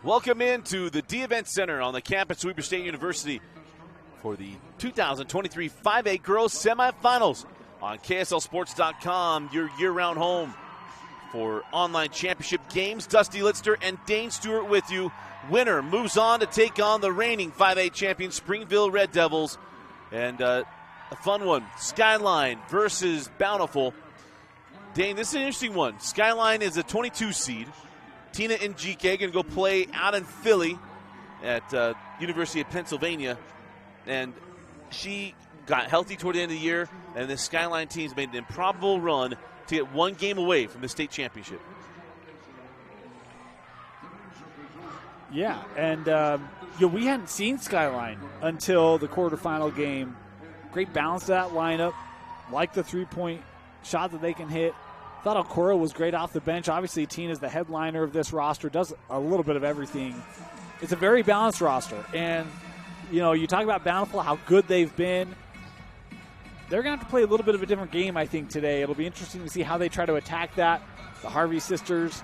Welcome into the D-Event Center on the campus of Weber State University for the 2023 5A Girls Semifinals on KSLSports.com, your year-round home for online championship games. Dusty Litster and Dane Stewart with you. Winner moves on to take on the reigning 5A champion Springville Red Devils. And a fun one, Skyline versus Bountiful. Dane, this is an interesting one. Skyline is a 22 seed. Tina Njike going to go play out in Philly at University of Pennsylvania. And she got healthy toward the end of the year, and the Skyline team's made an improbable run to get one game away from the state championship. Yeah, and we hadn't seen Skyline until the quarterfinal game. Great balance to that lineup. Like the three-point shot that they can hit. Thought Okoro was great off the bench. Obviously, Tina's the headliner of this roster, does a little bit of everything. It's a very balanced roster. And, you talk about Bountiful, how good they've been. They're going to have to play a little bit of a different game, I think, today. It'll be interesting to see how they try to attack that. The Harvey sisters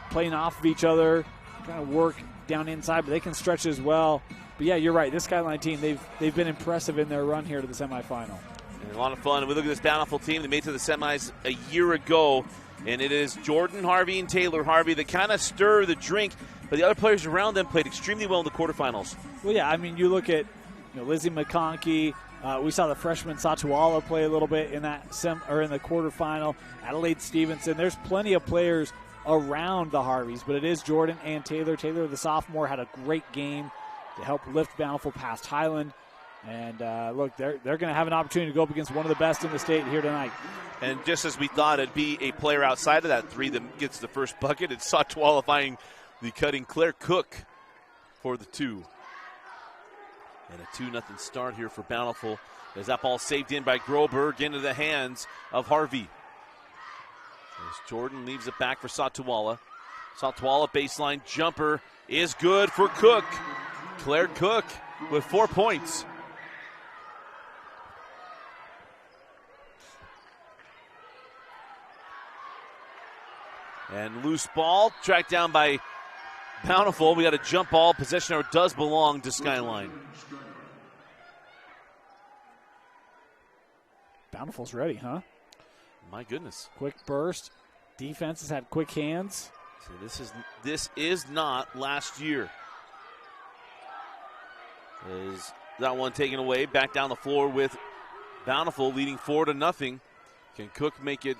playing off of each other, trying to work down inside, but they can stretch as well. But, yeah, you're right. This Skyline team, they've been impressive in their run here to the semifinal. And a lot of fun. We look at this Bountiful team. They made it to the semis a year ago, and it is Jordan Harvey and Taylor Harvey that kind of stir the drink, but the other players around them played extremely well in the quarterfinals. Well, yeah, you look at Lizzie McConkey. We saw the freshman Satuala play a little bit in that in the quarterfinal. Adelaide Stevenson. There's plenty of players around the Harveys, but it is Jordan and Taylor. Taylor, the sophomore, had a great game to help lift Bountiful past Highland. And, look, they're going to have an opportunity to go up against one of the best in the state here tonight. And just as we thought it'd be a player outside of that three that gets the first bucket, it's Satuala finding the cutting Claire Cook for the two. And a 2-0 start here for Bountiful as that ball saved in by Groberg into the hands of Harvey. As Jordan leaves it back for Satuala. Satuala baseline jumper is good for Cook. Claire Cook with 4 points. And loose ball tracked down by Bountiful. We got a jump ball. Possession arrow does belong to Skyline. Bountiful's ready, huh? My goodness. Quick burst. Defense has had quick hands. So this is not last year. Is that one taken away? Back down the floor with Bountiful leading 4-0. Can Cook make it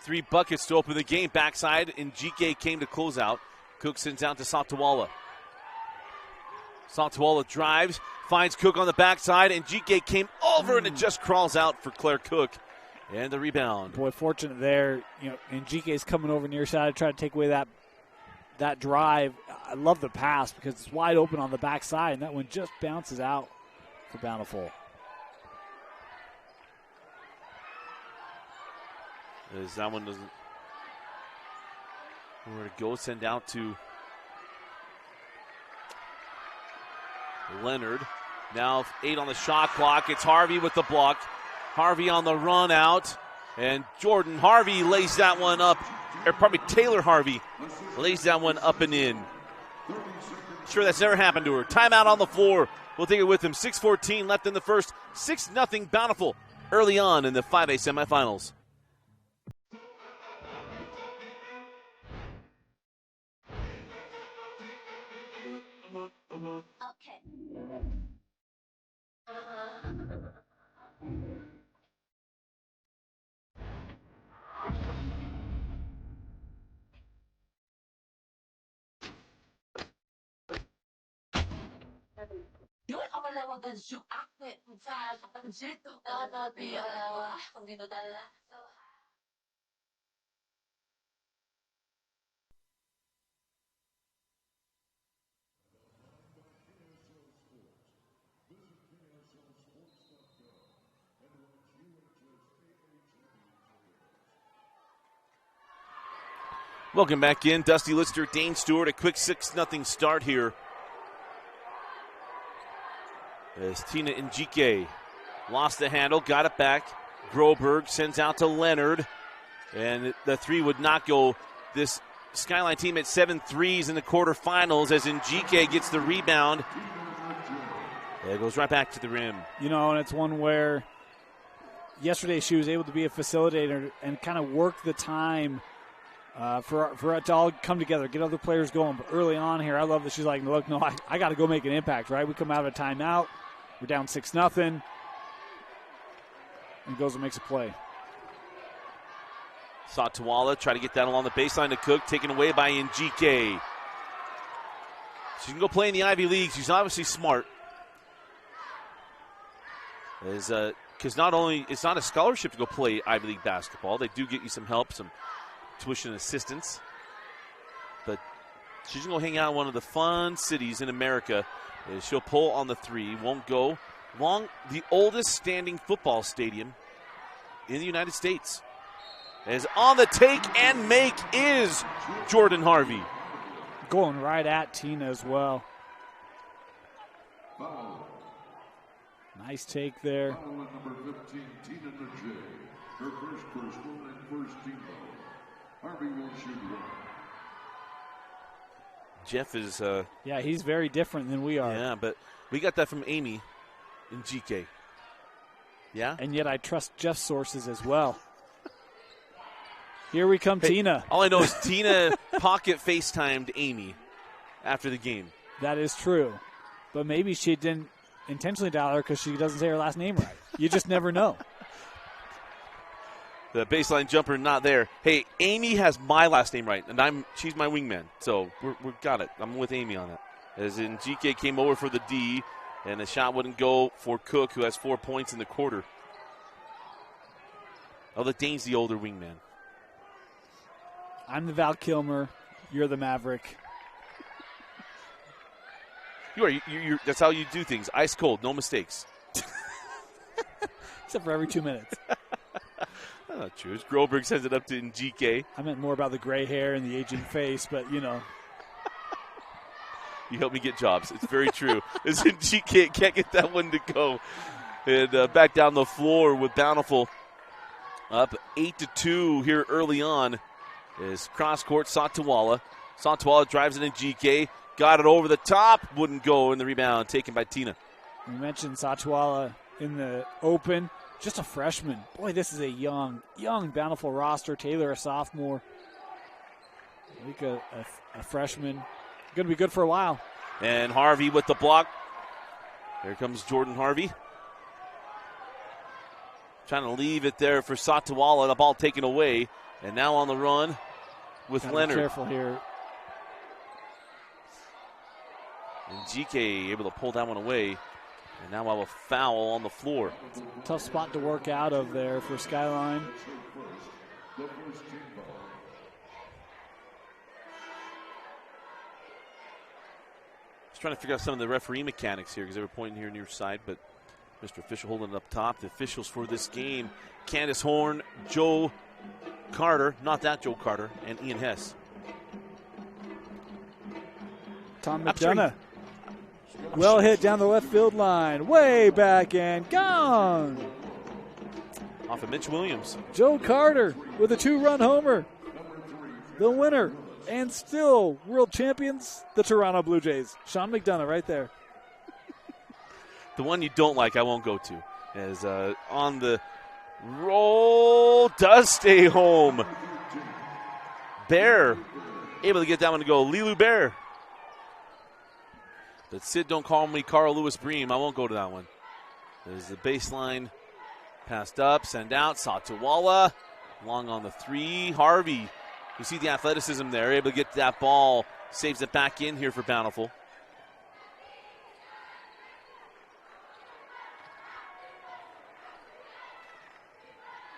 3 buckets to open the game? Backside, and GK came to close out. Cook sends out to Satuala. Satuala drives, finds Cook on the backside, and GK came over, and it just crawls out for Claire Cook. And the rebound. Boy, fortunate there. And GK's coming over near side to try to take away that drive. I love the pass because it's wide open on the backside, and that one just bounces out for Bountiful. As that one doesn't. Where to go? Send out to Leonard. Now 8 on the shot clock. It's Harvey with the block. Harvey on the run out. And Jordan Harvey lays that one up. Or probably Taylor Harvey lays that one up and in. Sure, that's never happened to her. Timeout on the floor. We'll take it with him. 6:14 left in the first. 6-0 Bountiful early on in the 5A semifinals. Okay. Welcome back in. Dusty Litster, Dane Stewart, a quick 6-0 start here. As Tina Njike lost the handle, got it back. Groberg sends out to Leonard. And the three would not go. This Skyline team at 7 threes in the quarterfinals as Njike gets the rebound. It goes right back to the rim. And it's one where yesterday she was able to be a facilitator and kind of work the time for it to all come together, get other players going. But early on here, I love that she's like, look, no, I got to go make an impact, right? We come out of a timeout. We're down 6-0. And goes and makes a play. Satawala try to get that along the baseline to Cook, taken away by Njike. She can go play in the Ivy League. She's obviously smart. Because not only it's not a scholarship to go play Ivy League basketball, they do get you some help, some tuition assistance. But she's going to hang out in one of the fun cities in America. She'll pull on the three, won't go. Along the oldest standing football stadium in the United States. Is on the take and make is Jordan Harvey. Going right at Tina as well. Nice take there. Number 15, Tina Najee. Her first personal and first team foul. Harvey will shoot one. Jeff is... yeah, he's very different than we are. Yeah, but we got that from Amy in GK. Yeah? And yet I trust Jeff's sources as well. Here we come, Tina. All I know is Tina pocket FaceTimed Amy after the game. That is true. But maybe she didn't intentionally dial her because she doesn't say her last name right. You just never know. The baseline jumper not there. Hey, Amy has my last name right, and she's my wingman. So we've got it. I'm with Amy on that. As in GK came over for the D, and the shot wouldn't go for Cook, who has 4 points in the quarter. Oh, the Dane's the older wingman. I'm the Val Kilmer. You're the Maverick. You are. You're, that's how you do things. Ice cold, no mistakes. Except for every 2 minutes. That's not true. Groberg sends it up to GK. I meant more about the gray hair and the aging face, but you know. You help me get jobs. It's very true. As in GK can't get that one to go. And back down the floor with Bountiful. Up 8-2 here early on. Is cross-court Satawala. Satawala drives it in GK. Got it over the top. Wouldn't go in the rebound. Taken by Tina. We mentioned Satawala in the open. Just a freshman. Boy, this is a young Bountiful roster. Taylor, a sophomore. Mika, a freshman. Going to be good for a while. And Harvey with the block. Here comes Jordan Harvey. Trying to leave it there for Satawala. The ball taken away. And now on the run with Leonard. Be careful here. And GK able to pull that one away. And now we'll have a foul on the floor. Tough spot to work out of there for Skyline. Just trying to figure out some of the referee mechanics here because they were pointing here near side, but Mr. Official holding it up top. The officials for this game, Candace Horn, Joe Carter, not that Joe Carter, and Ian Hess. Tom McDonough. Well hit down the left field line. Way back and gone. Off of Mitch Williams. Joe Carter with a 2-run homer. The winner and still world champions, the Toronto Blue Jays. Sean McDonough right there. The one you don't like, I won't go to. As on the roll, does stay home. Bear able to get that one to go. Lilu Bear. But Sid, don't call me Carl Lewis Bream. I won't go to that one. There's the baseline. Passed up, send out. Satawala. Long on the three. Harvey. You see the athleticism there. Able to get that ball. Saves it back in here for Bountiful.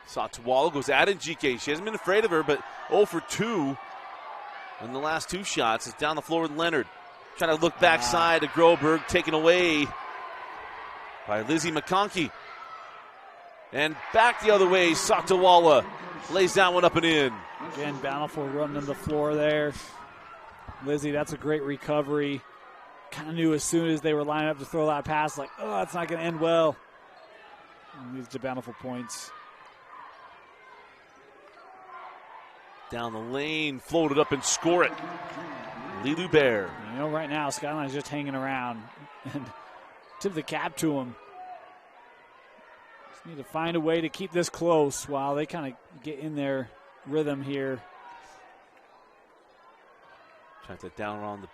Satawala goes at it. GK. She hasn't been afraid of her, but 0 for 2 in the last two shots. It's down the floor with Leonard. Trying to look backside to Groberg, taken away by Lizzie McConkey. And back the other way, Satawala lays that one up and in. Again, Bountiful running on the floor there. Lizzie, that's a great recovery. Kind of knew as soon as they were lining up to throw that pass, like, oh, that's not going to end well. And leads to Bountiful points. Down the lane, float it up and score it. Lilu Bear. You know, right now, Skyline's just hanging around. And tip the cap to him. Just need to find a way to keep this close while they kind of get in their rhythm here. Trying to down on the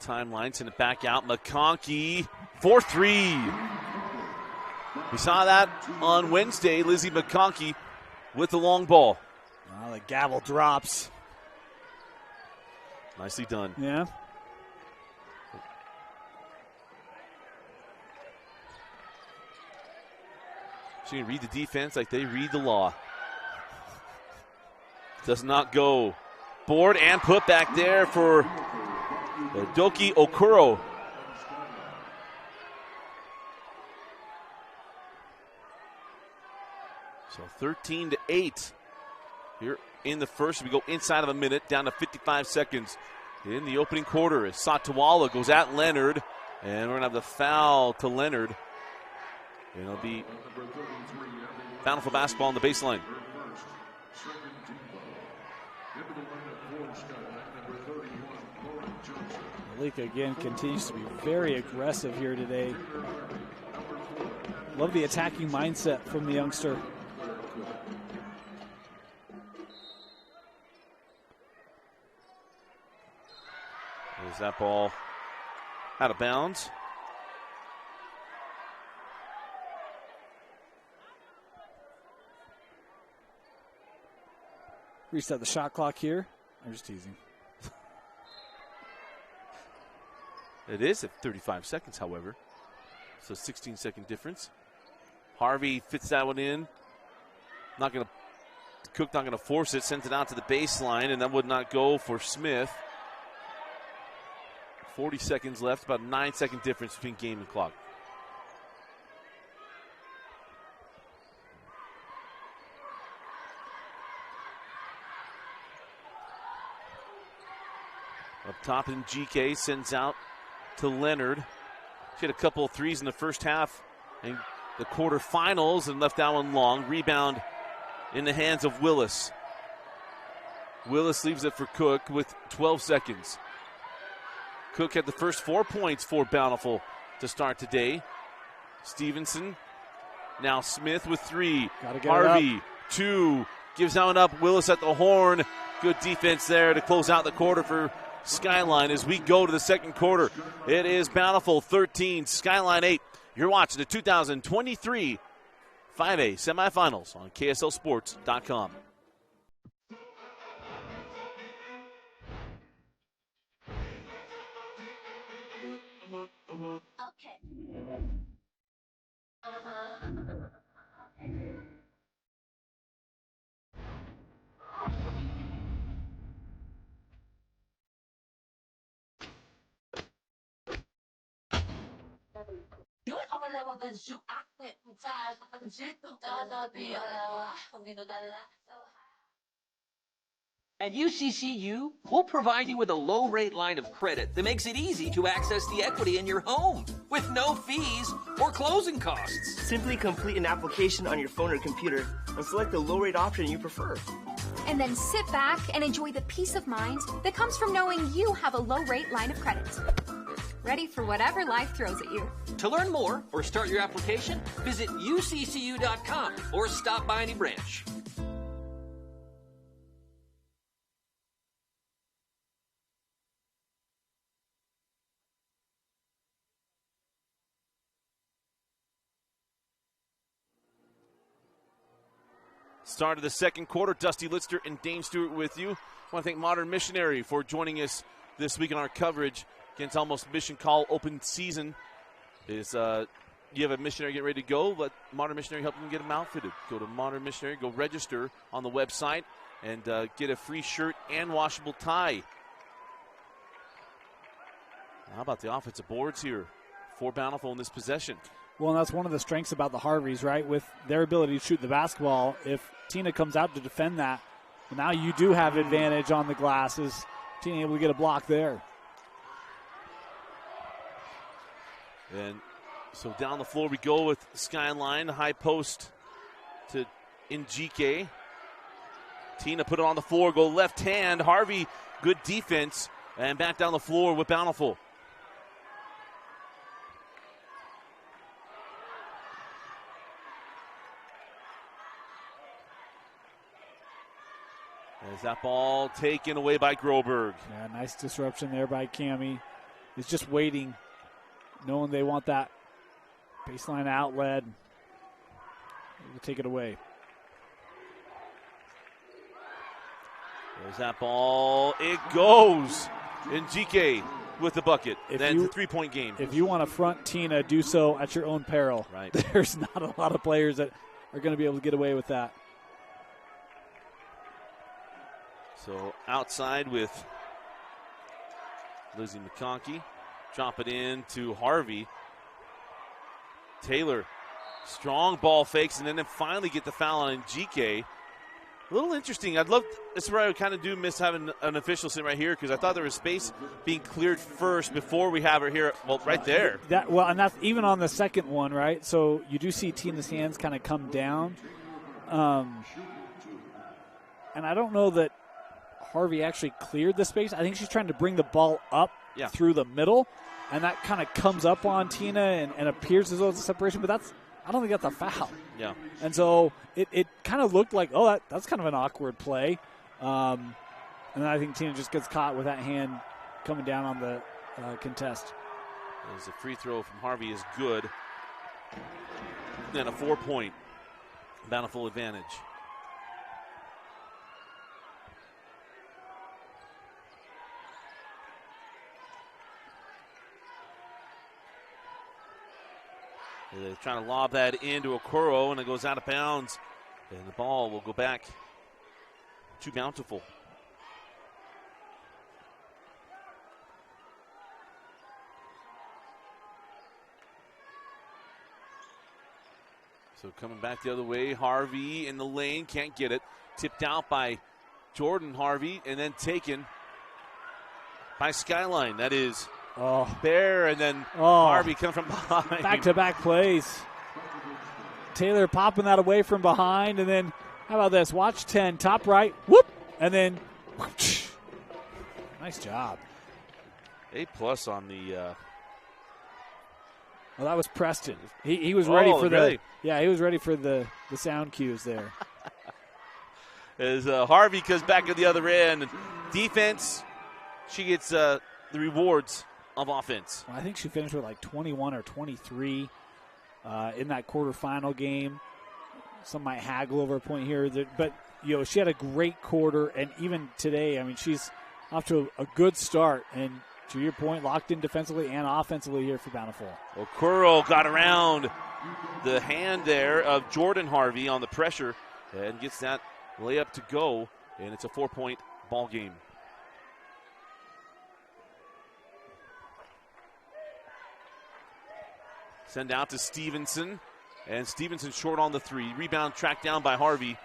timeline, send it back out. McConkey, 4-3. We saw that on Wednesday. Lizzie McConkey with the long ball. Well, the gavel drops. Nicely done. Yeah. So you can read the defense like they read the law. Does not go. Board and put back there for Doki Okuro. So 13-8 here in the first. We go inside of a minute, down to 55 seconds in the opening quarter as Satawala goes at Leonard, and we're going to have the foul to Leonard. And it'll be Bountiful basketball on the baseline. Malika again continues to be very aggressive here today. Love the attacking mindset from the youngster. Is that ball out of bounds? Reset the shot clock here. I'm just teasing. It is at 35 seconds, however. So 16-second difference. Harvey fits that one in. Cook not going to force it. Sends it out to the baseline, and that would not go for Smith. 40 seconds left, about a 9-second difference between game and clock. Up top, and GK sends out to Leonard. She had a couple of threes in the first half and the quarterfinals and left that one long. Rebound in the hands of Willis. Willis leaves it for Cook with 12 seconds. Cook had the first 4 points for Bountiful to start today. Stevenson, now Smith with 3. Harvey, 2. Gives that one up. Willis at the horn. Good defense there to close out the quarter for Skyline as we go to the second quarter. It is Bountiful 13, Skyline 8. You're watching the 2023 5A semifinals on KSLSports.com. Okay. At UCCU, we'll provide you with a low-rate line of credit that makes it easy to access the equity in your home with no fees or closing costs. Simply complete an application on your phone or computer and select the low-rate option you prefer. And then sit back and enjoy the peace of mind that comes from knowing you have a low-rate line of credit. Ready for whatever life throws at you. To learn more or start your application, visit uccu.com or stop by any branch. Start of the second quarter, Dusty Litster and Dane Stewart with you. I want to thank Modern Missionary for joining us this week in our coverage against Almost Mission Call open season. You have a missionary getting ready to go, let Modern Missionary help them get them outfitted. Go to Modern Missionary, go register on the website, and get a free shirt and washable tie. How about the offensive boards here for Bountiful in this possession? Well, and that's one of the strengths about the Harveys, right? With their ability to shoot the basketball, if Tina comes out to defend that, now you do have advantage on the glass. Is Tina able to get a block there? And so down the floor we go with Skyline, high post to Njike. Tina put it on the floor, go left hand. Harvey, good defense, and back down the floor with Bountiful. As that ball taken away by Groberg. Yeah, nice disruption there by Cammie. He's just waiting, knowing they want that baseline outlet. We'll take it away. There's that ball. It goes. Njike with the bucket. Then the 3-point game. If you want to front Tina, do so at your own peril. Right. There's not a lot of players that are going to be able to get away with that. So outside with Lizzie McConkey. Drop it in to Harvey. Taylor, strong ball fakes, and then finally get the foul on Njike. A little interesting. This is where I kind of do miss having an official sitting right here because I thought there was space being cleared first before we have her here. Well, right there. And that's even on the second one, right? So you do see Tina's hands kind of come down. And I don't know that Harvey actually cleared the space. I think she's trying to bring the ball up through the middle, and that kind of comes up on Tina and appears as though it's a separation, but I don't think that's a foul. Yeah. And so it kind of looked like, that's kind of an awkward play. And then I think Tina just gets caught with that hand coming down on the contest. As a free throw from Harvey is good. Then a 4-point Bountiful advantage. They're trying to lob that into Okoro, and it goes out of bounds. And the ball will go back to Bountiful. So coming back the other way, Harvey in the lane, can't get it. Tipped out by Jordan Harvey, and then taken by Skyline. That is Bear, and then Harvey coming from behind. Back-to-back plays. Taylor popping that away from behind, and then how about this? Watch 10, top right, whoop, and then whoosh. Nice job. A+ on the. Well, that was Preston. He was ready for really? he was ready for the sound cues there. As Harvey comes back at the other end, defense, she gets the rewards of offense. Well, I think she finished with like 21 or 23 in that quarterfinal game. Some might haggle over a point here, but she had a great quarter, and even today, I mean, she's off to a good start. And to your point, locked in defensively and offensively here for Bountiful. Okoro got around the hand there of Jordan Harvey on the pressure and gets that layup to go, and it's a 4-point ball game. Send out to Stevenson, and Stevenson short on the 3. Rebound tracked down by Harvey.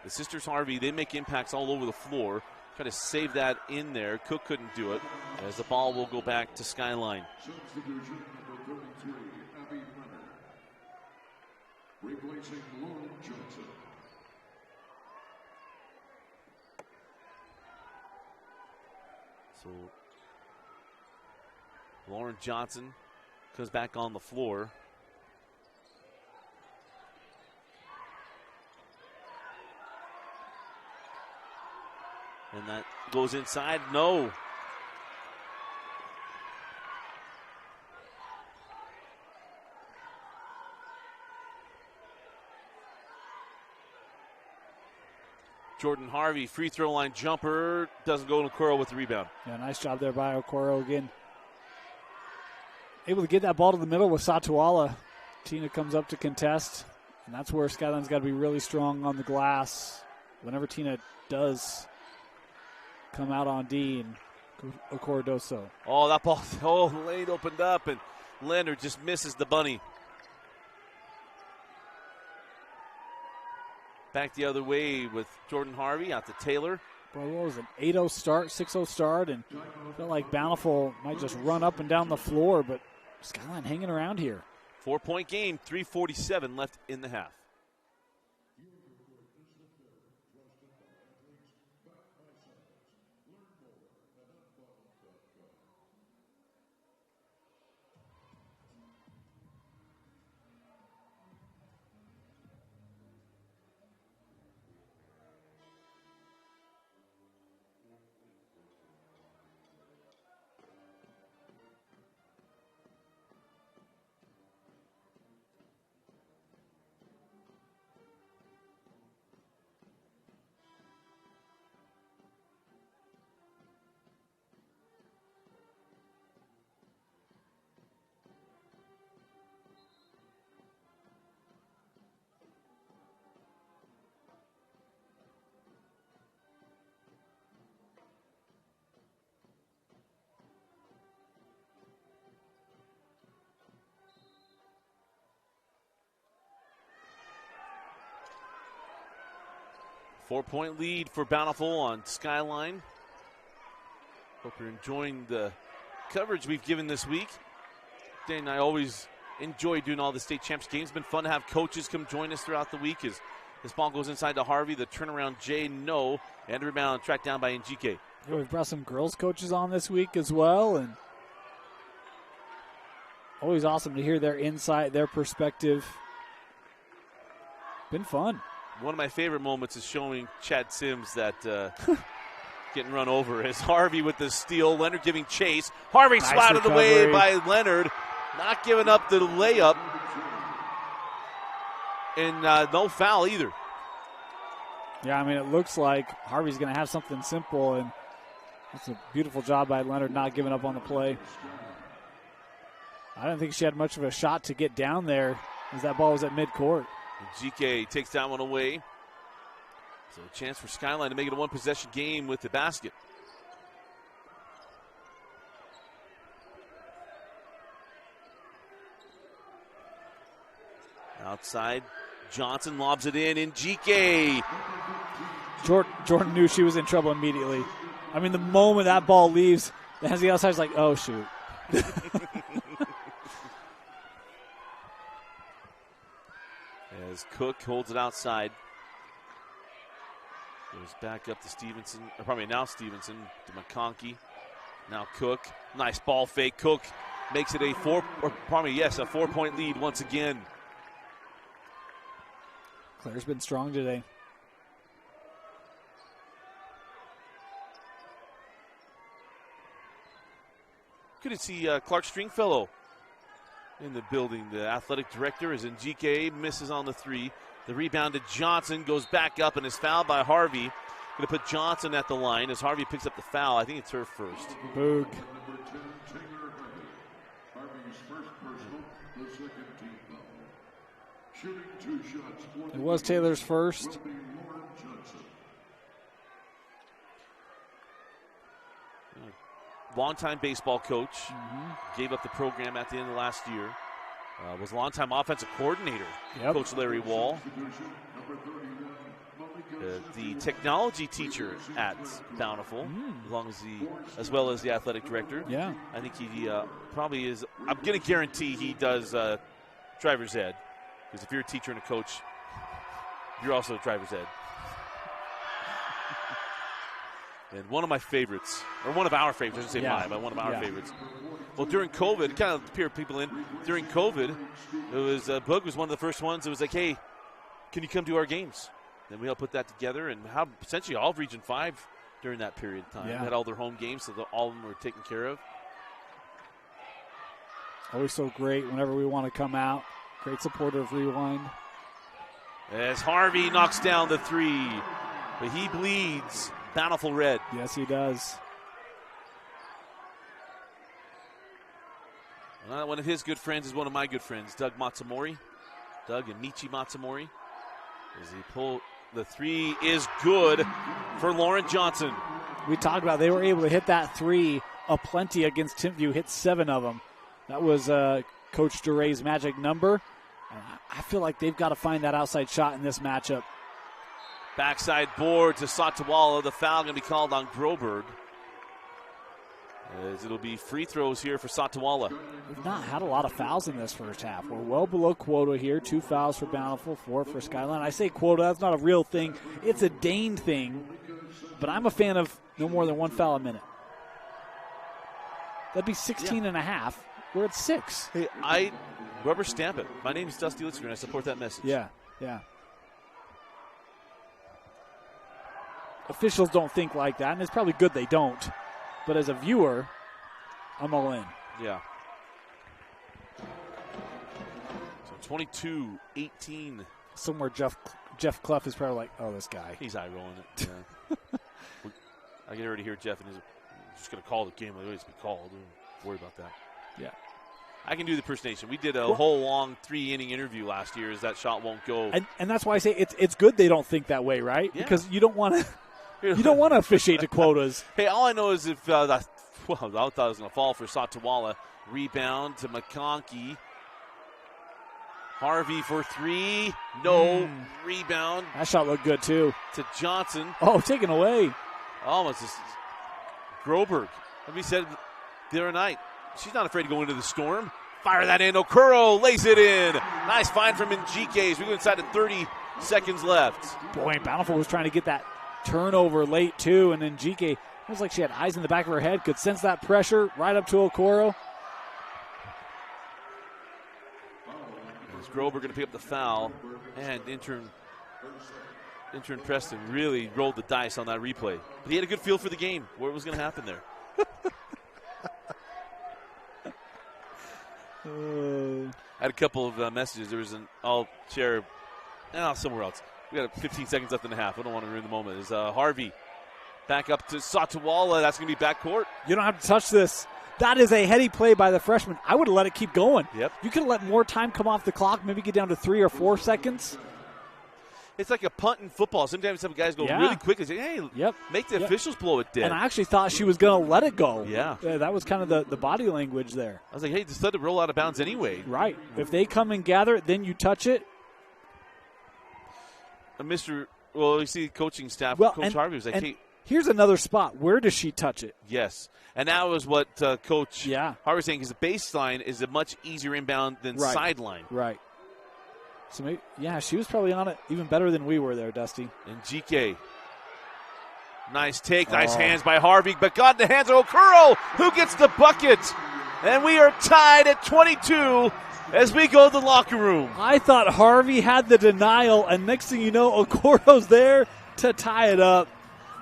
The sisters Harvey, they make impacts all over the floor. Try to save that in there. Cook couldn't do it, as the ball will go back to Skyline. Substitution number 33, Abby Leonard. Replacing Lauren Johnson. So Lauren Johnson comes back on the floor. And that goes inside. No. Jordan Harvey, free throw line jumper. Doesn't go to Okoro with the rebound. Yeah, nice job there by Okoro again. Able to get that ball to the middle with Satuala. Tina comes up to contest, and that's where Skyline's got to be really strong on the glass. Whenever Tina does come out on D, and Okoro does so. Oh, that ball, lane opened up, and Leonard just misses the bunny. Back the other way with Jordan Harvey out to Taylor. Boy, what was it, 8-0 start, 6-0 start, and felt like Bountiful might just run up and down the floor, but Skyline hanging around here. 4-point game, 3:47 left in the half. 4-point lead for Bountiful on Skyline. Hope you're enjoying the coverage we've given this week. Dan and I always enjoy doing all the state champs games. It's been fun to have coaches come join us throughout the week as this ball goes inside to Harvey. The turnaround, Jay, no. And a rebound tracked down by Njike. Yeah, we've brought some girls coaches on this week as well, and always awesome to hear their insight, their perspective. Been fun. One of my favorite moments is showing Chad Sims that getting run over as Harvey with the steal. Leonard giving chase. Harvey Nice swatted recovery. away by Leonard. Not giving up the layup. And no foul either. Yeah, I mean, it looks like Harvey's going to have something simple, and that's a beautiful job by Leonard not giving up on the play. I didn't think she had much of a shot to get down there as that ball was at midcourt. GK takes that one away. So a chance for Skyline to make it a one-possession game with the basket. Outside, Johnson lobs it in GK. Jordan knew she was in trouble immediately. I mean, the moment that ball leaves, as the outside's like, oh, shoot. As Cook holds it outside. Goes back up to Stevenson. Or probably now Stevenson to McConkey. Now Cook. Nice ball fake. Cook makes it a 4-point lead once again. Claire's been strong today. Good to see Clark Stringfellow in the building. The athletic director is in. GK misses on the three. The rebound to Johnson goes back up and is fouled by Harvey. Going to put Johnson at the line as Harvey picks up the foul. I think it's her first. Boog. Harvey's first personal, the second team foul. Shooting 2 shots. It was Taylor's first. Will be Lauren Johnson. Longtime baseball coach. Gave up the program at the end of last year. Was a longtime offensive coordinator. Yep. Coach Larry Wall. The technology teacher at Bountiful, as well as the athletic director. Yeah. I think he probably is. I'm going to guarantee he does driver's ed. Because if you're a teacher and a coach, you're also driver's ed. And one of my favorites, or one of our favorites, I shouldn't say mine, but one of our favorites. Well, during COVID, kind of peer people in. During COVID, it was Boog was one of the first ones that was like, hey, can you come to our games? Then we all put that together and have essentially all of Region 5 during that period of time. Yeah. Had all their home games, so all of them were taken care of. Always so great whenever we want to come out. Great supporter of Rewind. As Harvey knocks down the three, but he bleeds Bountiful red. Yes, he does. One of his good friends is one of my good friends, Doug Matsumori. Doug and Michi Matsumori. As he pull the three is good for Lauren Johnson. We talked about they were able to hit that three aplenty against Timpview, hit 7 of them. That was Coach Duray's magic number. And I feel like they've got to find that outside shot in this matchup. Backside board to Satawala. The foul going to be called on Groberg. As it'll be free throws here for Satawala. We've not had a lot of fouls in this first half. We're well below quota here. 2 fouls for Bountiful, 4 for Skyline. I say quota, that's not a real thing. It's a Dane thing. But I'm a fan of no more than 1 foul a minute. That'd be 16 and a half. We're at 6. Hey, I rubber stamp it. My name is Dusty Litzker, and I support that message. Yeah. Officials don't think like that, and it's probably good they don't. But as a viewer, I'm all in. Yeah. So 22-18. Somewhere Jeff Clough is probably like, oh, this guy. He's eye rolling it. Yeah. I can already hear Jeff, and he's just going to call the game like it's been called. Don't worry about that. Yeah. I can do the impersonation. We did a whole long 3-inning interview last year as that shot won't go. And that's why I say it's good they don't think that way, right? Yeah. Because you don't want to officiate to quotas. Hey, all I know is if I thought it was going to fall for Satawala. Rebound to McConkey. Harvey for three. No. Rebound That shot looked good, too. to Johnson. Oh, taken away. Almost. Groberg. Let me said the other night, she's not afraid to go into the storm. Fire that in. Okuro lays it in. Nice find from Njike as we go inside to 30 seconds left. Boy, and Bountiful was trying to get that turnover late, too, and then Njike, it was like she had eyes in the back of her head, could sense that pressure right up to Okoro. Is Grober going to pick up the foul, and intern Preston really rolled the dice on that replay. But he had a good feel for the game, what was going to happen there. I had a couple of messages. There was I'll share somewhere else. We got 15 seconds left in the half. I don't want to ruin the moment. Is Harvey back up to Satawala. That's going to be backcourt. You don't have to touch this. That is a heady play by the freshman. I would have let it keep going. Yep. You could have let more time come off the clock, maybe get down to 3 or 4 seconds. It's like a punt in football. Sometimes some guys go really quick and say, hey, make the officials blow it dead. And I actually thought she was going to let it go. Yeah. That was kind of the body language there. I was like, hey, just let it roll out of bounds anyway. Right. If they come and gather it, then you touch it. You see the coaching staff, Coach Harvey was like, hey. Here's another spot. Where does she touch it? Yes. And that was what Coach Harvey was saying, because the baseline is a much easier inbound than sideline. Right. So maybe, she was probably on it even better than we were there, Dusty. And GK. Nice take, nice hands by Harvey, but got in the hands of Okuro, who gets the bucket. And we are tied at 22 as we go to the locker room. I thought Harvey had the denial, and next thing you know, Okoro's there to tie it up.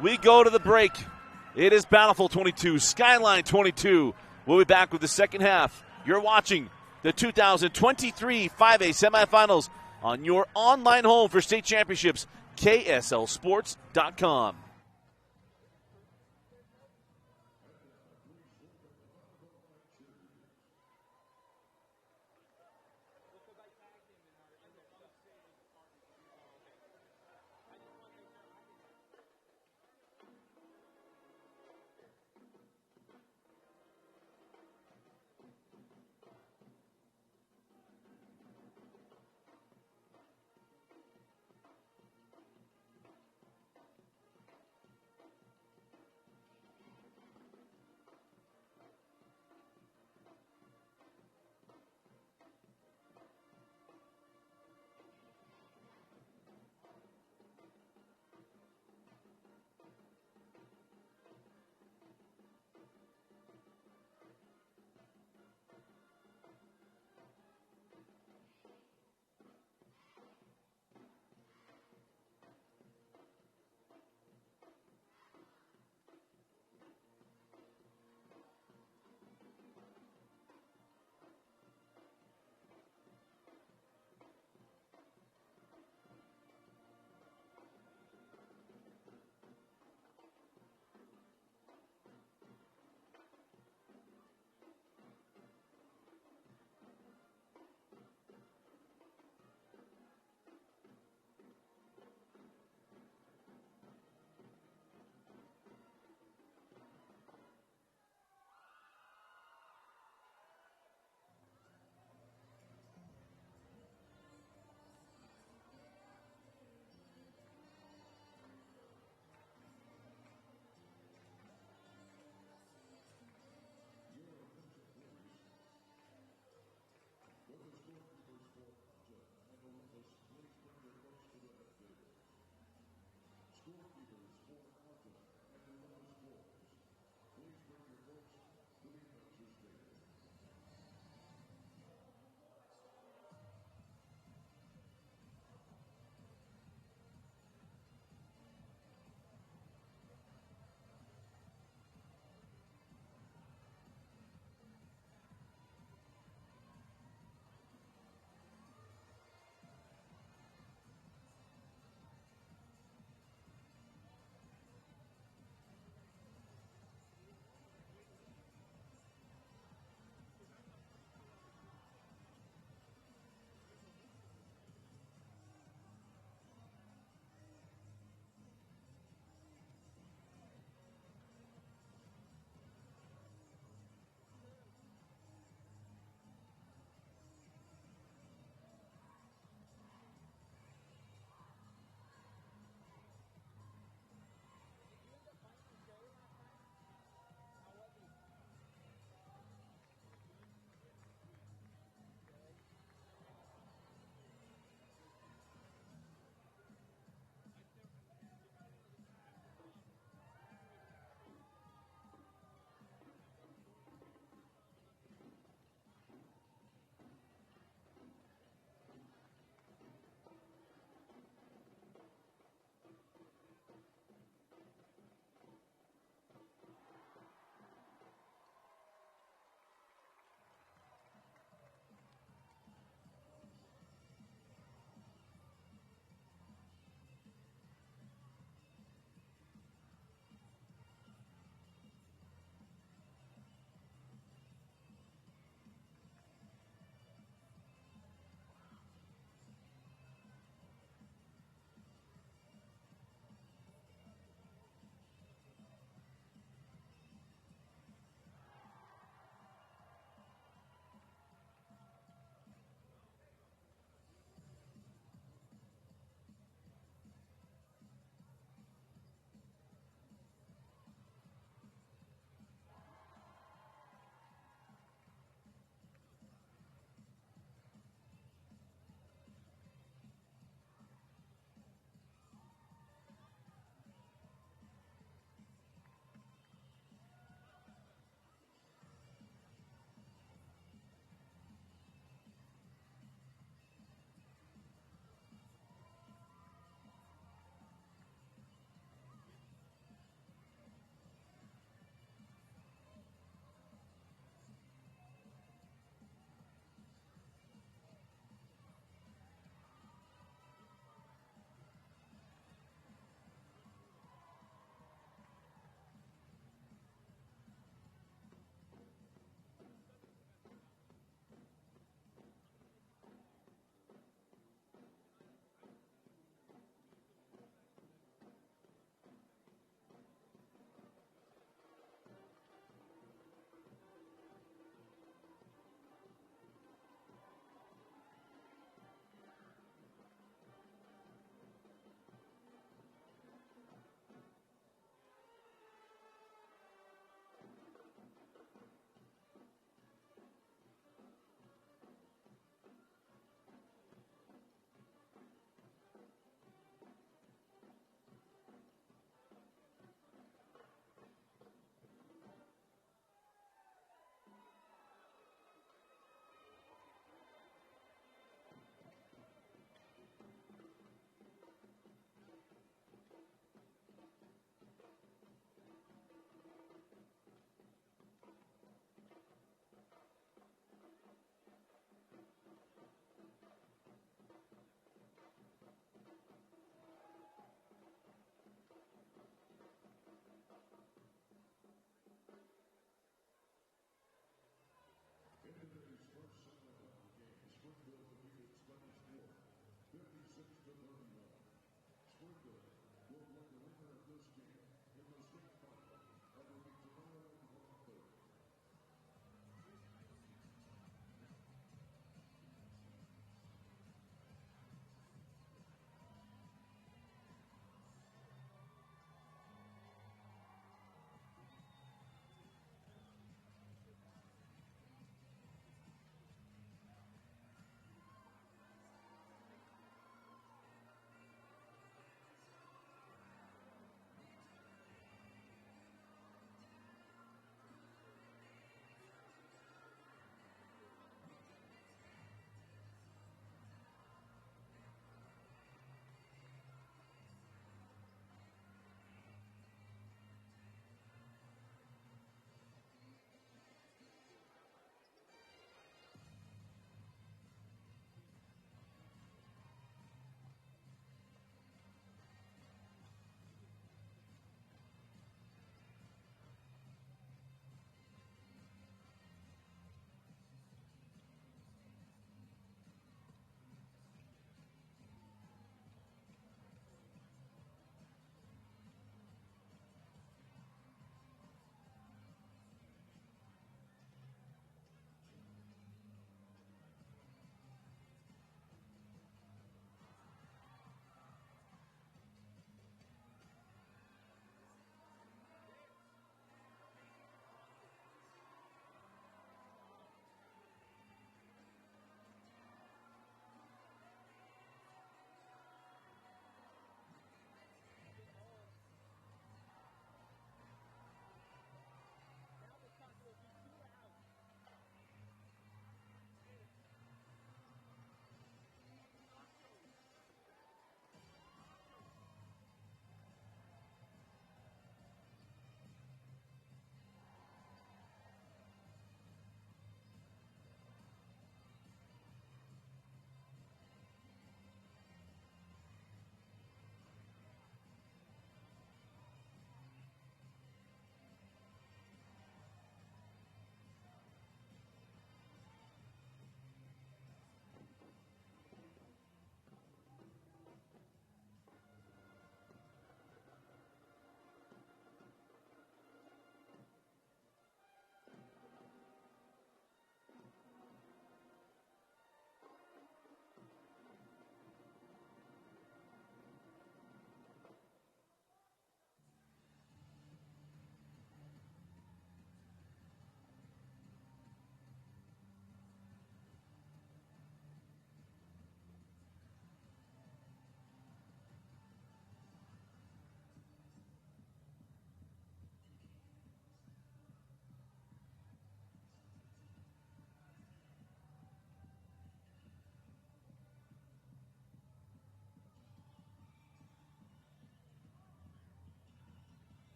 We go to the break. It is Bountiful 22, Skyline 22. We'll be back with the second half. You're watching the 2023 5A semifinals on your online home for state championships, KSLSports.com.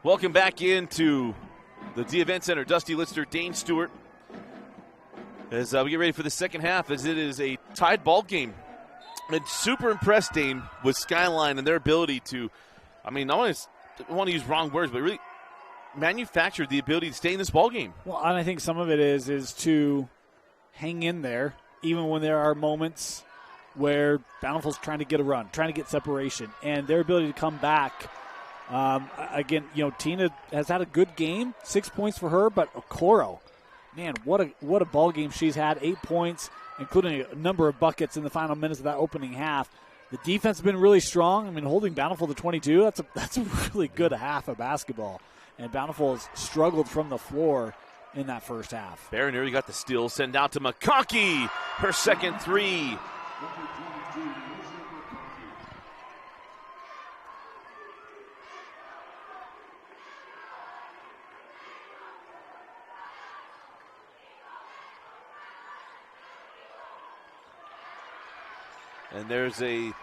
Welcome back into the D-Event Center. Dusty Lister, Dane Stewart. As we get ready for the second half, as it is a tied ball game. And super impressed, Dane, with Skyline and their ability to, I don't want to use wrong words, but really manufacture the ability to stay in this ball game. Well, and I think some of it is to hang in there, even when there are moments where Bountiful's trying to get a run, trying to get separation, and their ability to come back. Again, Tina has had a good game, 6 points for her, but Okoro, man, what a ball game she's had, 8 points, including a number of buckets in the final minutes of that opening half. The defense has been really strong. Holding Bountiful to 22, that's a really good half of basketball. And Bountiful has struggled from the floor in that first half. Barron nearly got the steal. Send out to McConkey. Her second three. And there's a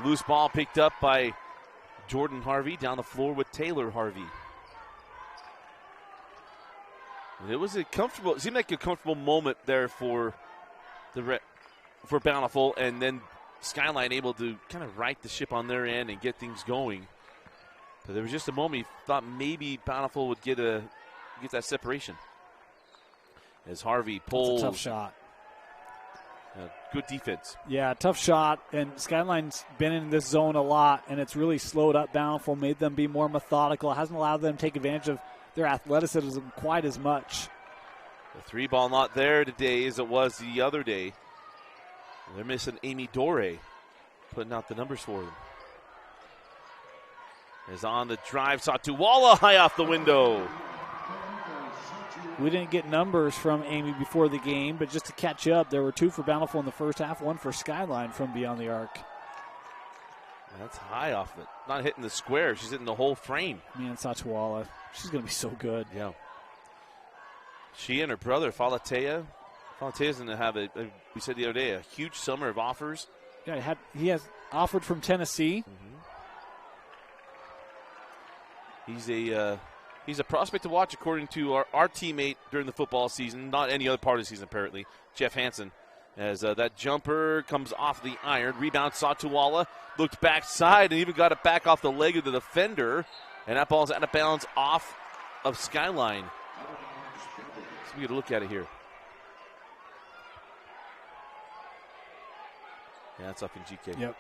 loose ball picked up by Jordan Harvey down the floor with Taylor Harvey. It was it seemed like a comfortable moment there for Bountiful, and then Skyline able to kind of right the ship on their end and get things going. But there was just a moment you thought maybe Bountiful would get that separation. As Harvey pulls. That's a tough shot. Good defense. Yeah, tough shot, and Skyline's been in this zone a lot, and it's really slowed up Bountiful, made them be more methodical. It hasn't allowed them to take advantage of their athleticism quite as much. The three ball not there today as it was the other day. They're missing Amy Dore, putting out the numbers for them. Is on the drive, Satuwala high off the window. We didn't get numbers from Amy before the game, but just to catch up, there were 2 for Bountiful in the first half, 1 for Skyline from beyond the arc. That's high off it. Not hitting the square. She's hitting the whole frame. Man, Satuwala, she's going to be so good. Yeah. She and her brother, Falatea. Falatea's going to have, we said the other day, a huge summer of offers. Yeah, he has offered from Tennessee. Mm-hmm. He's a prospect to watch, according to our teammate during the football season, not any other part of the season, apparently, Jeff Hansen. As that jumper comes off the iron. Rebound, Satuwala. Looked backside and even got it back off the leg of the defender. And that ball's out of bounds off of Skyline. So we get a look at it here. Yeah, that's up in GK. Yep.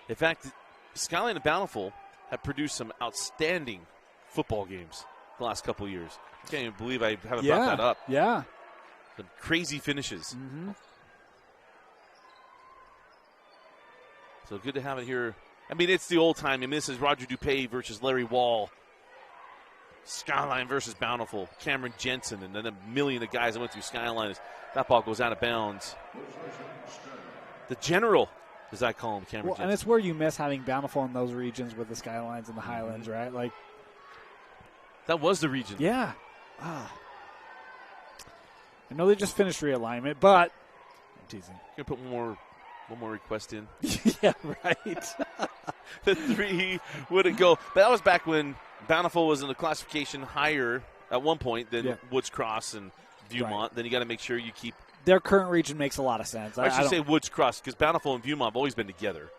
In fact, Skyline and Bountiful have produced some outstanding football games the last couple of years. I can't even believe I haven't brought that up. Yeah. Some crazy finishes. Mm-hmm. So good to have it here. It's the old time. This is Roger Dupay versus Larry Wall. Skyline versus Bountiful. Cameron Jensen, and then a million of guys that went through Skyline. That ball goes out of bounds. The general, as I call him, Cameron Jensen. And it's where you miss having Bountiful in those regions with the Skylines and the Highlands, right? Like that was the region. Yeah. I know they just finished realignment, but I'm teasing. You're going to put one more request in. Yeah, right. The three wouldn't go. But that was back when Bountiful was in the classification higher at one point than Woods Cross and Viewmont. Right. Then you got to make sure you keep. Their current region makes a lot of sense. I should say Woods Cross, because Bountiful and Viewmont have always been together.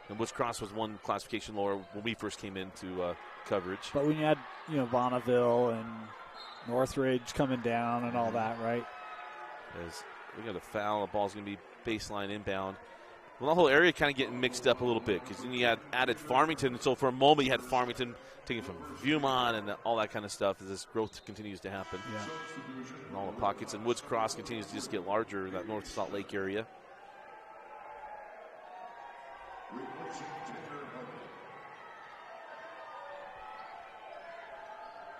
And Woods Cross was one classification lower when we first came into coverage. But when you had, Bonneville and Northridge coming down and all that, right? As we got a foul, the ball's going to be baseline inbound. Well, the whole area kind of getting mixed up a little bit, because then you had added Farmington, and so for a moment you had Farmington taken from Viewmont and all that kind of stuff as this growth continues to happen. Yeah. In all the pockets, and Woods Cross continues to just get larger in that North Salt Lake area.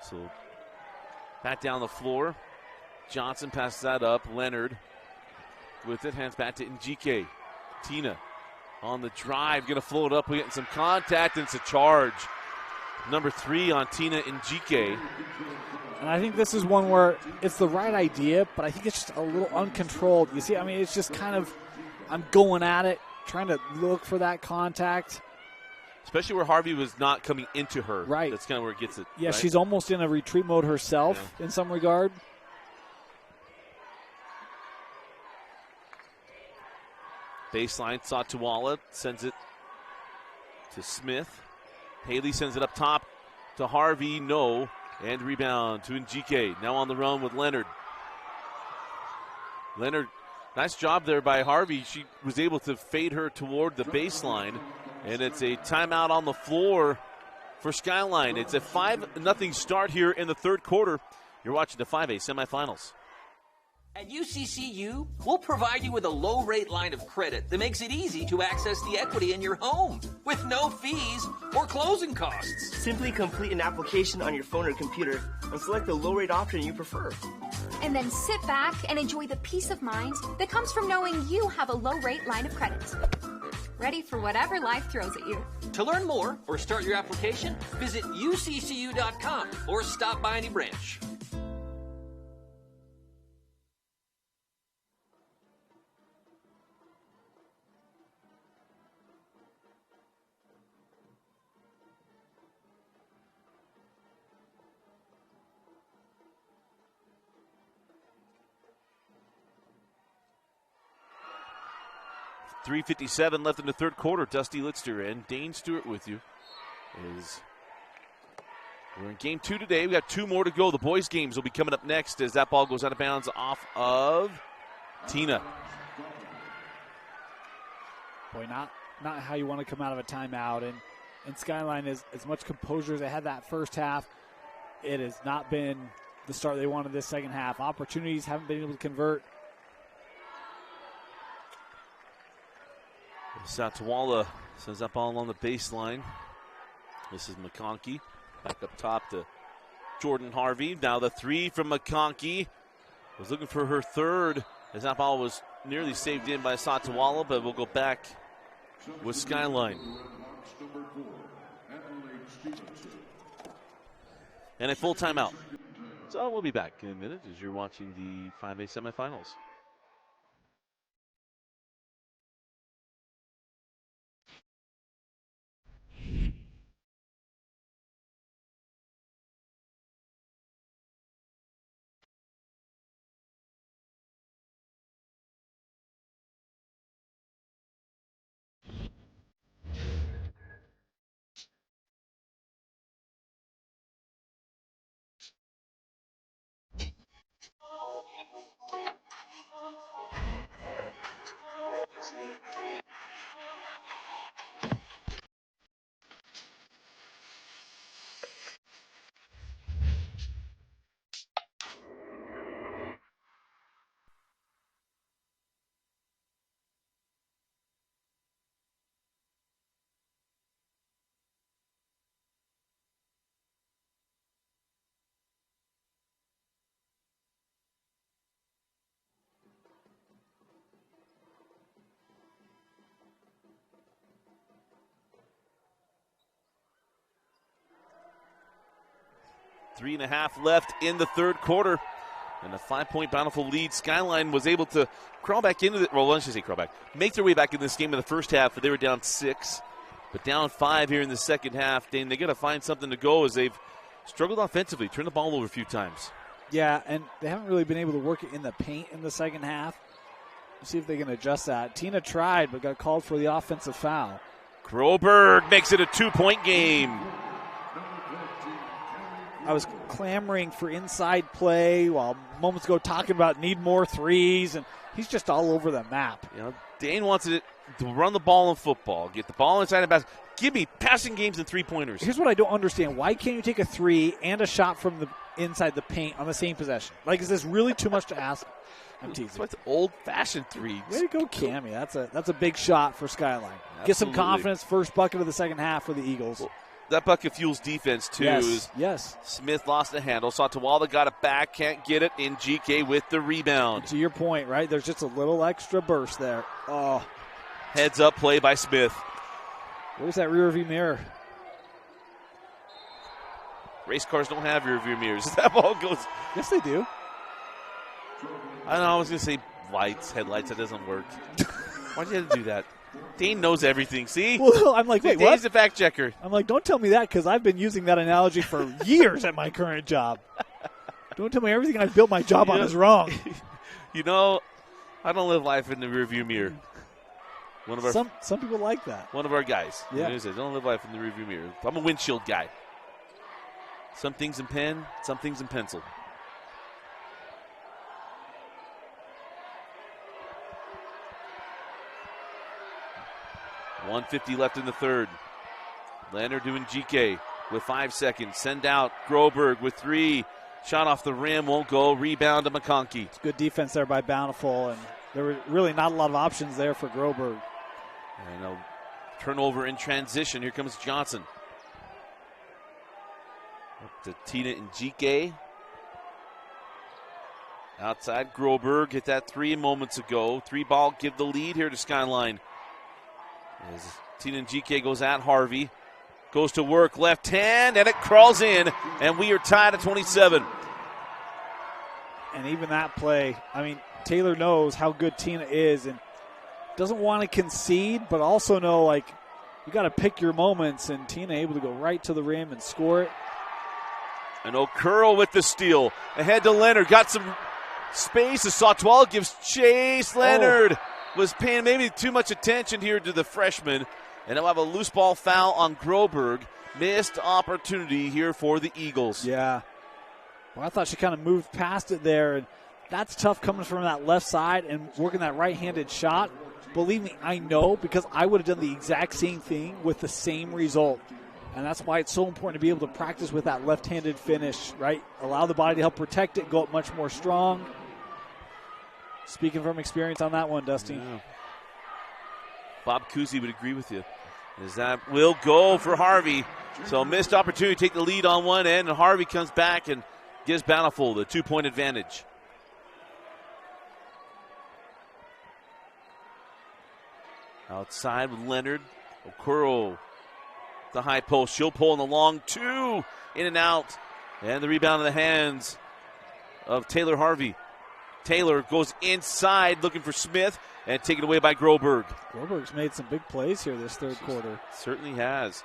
So back down the floor. Johnson passes that up. Leonard with it, hands back to NGK. Tina on the drive, going to float up. We're getting some contact, and it's a charge. Number 3 on Tina NGK. And I think this is one where it's the right idea, but I think it's just a little uncontrolled. You see, it's just kind of, I'm going at it, trying to look for that contact. Especially where Harvey was not coming into her. Right. That's kind of where it gets it. Yeah, right? she's almost in a retreat mode herself in some regard. Baseline, Satawala sends it to Smith. Haley sends it up top to Harvey. No. And rebound to Njike. Now on the run with Leonard. Leonard, nice job there by Harvey. She was able to fade her toward the baseline. And it's a timeout on the floor for Skyline. It's a 5-0 start here in the third quarter. You're watching the 5A semifinals. At UCCU, we'll provide you with a low-rate line of credit that makes it easy to access the equity in your home with no fees or closing costs. Simply complete an application on your phone or computer and select the low-rate option you prefer. And then sit back and enjoy the peace of mind that comes from knowing you have a low-rate line of credit. Ready for whatever life throws at you. To learn more or start your application, visit uccu.com or stop by any branch. .357 left in the third quarter. Dusty Litster and Dane Stewart with you. We're in game 2 today. We got 2 more to go. The boys' games will be coming up next as that ball goes out of bounds off of Tina. Boy, not how you want to come out of a timeout. And Skyline is as much composure as they had that first half. It has not been the start they wanted this second half. Opportunities haven't been able to convert. Satawala sends that ball along the baseline. This is McConkey. Back up top to Jordan Harvey. Now the 3 from McConkey. Was looking for her third as that ball was nearly saved in by Satawala, but we'll go back with Skyline. And a full timeout. So we'll be back in a minute as you're watching the 5A semifinals. Three and a half left in the third quarter. And a 5-point Bountiful lead. Skyline was able to crawl back into the, well, let's just say crawl back. Make their way back in this game in the first half, but they were down 6. But down 5 here in the second half. Dane, they got to find something to go as they've struggled offensively. Turned the ball over a few times. Yeah, and they haven't really been able to work it in the paint in the second half. Let's see if they can adjust that. Tina tried, but got called for the offensive foul. Kroberg makes it a 2-point game. I was clamoring for inside play while moments ago talking about need more threes, and he's just all over the map. You know, Dane wants it to run the ball in football, get the ball inside the basket. Give me passing games and three-pointers. Here's what I don't understand. Why can't you take a 3 and a shot from the inside the paint on the same possession? Like, is this really too much to ask? I'm teasing. It's old-fashioned threes. Way to go, Cammie. That's a big shot for Skyline. Absolutely. Get some confidence. First bucket of the second half for the Eagles. Well, that bucket fuels defense, too. Yes. Smith lost the handle. Satawala got it back. Can't get it. In GK with the rebound. To your point, right? There's just a little extra burst there. Oh. Heads up play by Smith. Where's that rear view mirror? Race cars don't have rear view mirrors. That ball goes. Yes, they do. I don't know. I was going to say lights, headlights. That doesn't work. Why'd you have to do that? Dane knows everything. See? Well, I'm like, wait, what? Dane's the fact checker. I'm like, don't tell me that because I've been using that analogy for years at my current job. Don't tell me everything I've built my job on is wrong. You know, I don't live life in the rearview mirror. One of our some people like that. One of our guys. Yeah. He says, don't live life in the rearview mirror. I'm a windshield guy. Some things in pen, some things in pencil. .150 left in the third. Leonard doing GK with 5 seconds. Send out Groberg with 3. Shot off the rim, won't go. Rebound to McConkey. It's good defense there by Bountiful, and there were really not a lot of options there for Groberg. And a turnover in transition. Here comes Johnson. Up to Tina and GK. Outside, Groberg hit that 3 moments ago. 3-ball, give the lead here to Skyline. As Tina and GK goes at Harvey. Goes to work, left hand, and it crawls in, and we are tied at 27. And even that play, I mean, Taylor knows how good Tina is and doesn't want to concede, but also know, like, you got to pick your moments, and Tina able to go right to the rim and score it. And O'Curl with the steal. Ahead to Leonard. Got some space. The Sautwell gives chase. Leonard was paying maybe too much attention here to the freshman. And they'll have a loose ball foul on Groberg. Missed opportunity here for the Eagles. Yeah. Well, I thought she kind of moved past it there. And that's tough coming from that left side and working that right-handed shot. Believe me, I know, because I would have done the exact same thing with the same result. And that's why it's so important to be able to practice with that left-handed finish, right? Allow the body to help protect it, go up much more strong. Speaking from experience on that one, Dusty. Yeah. Bob Cousy would agree with you. As that will go for Harvey. So missed opportunity to take the lead on one end, and Harvey comes back and gives Bountiful the 2-point advantage. Outside with Leonard. Okoro, the high post. She'll pull in the long 2. In and out. And the rebound in the hands of Taylor Harvey. Taylor goes inside looking for Smith and taken away by Groberg. Groberg's made some big plays here this third quarter. Certainly has.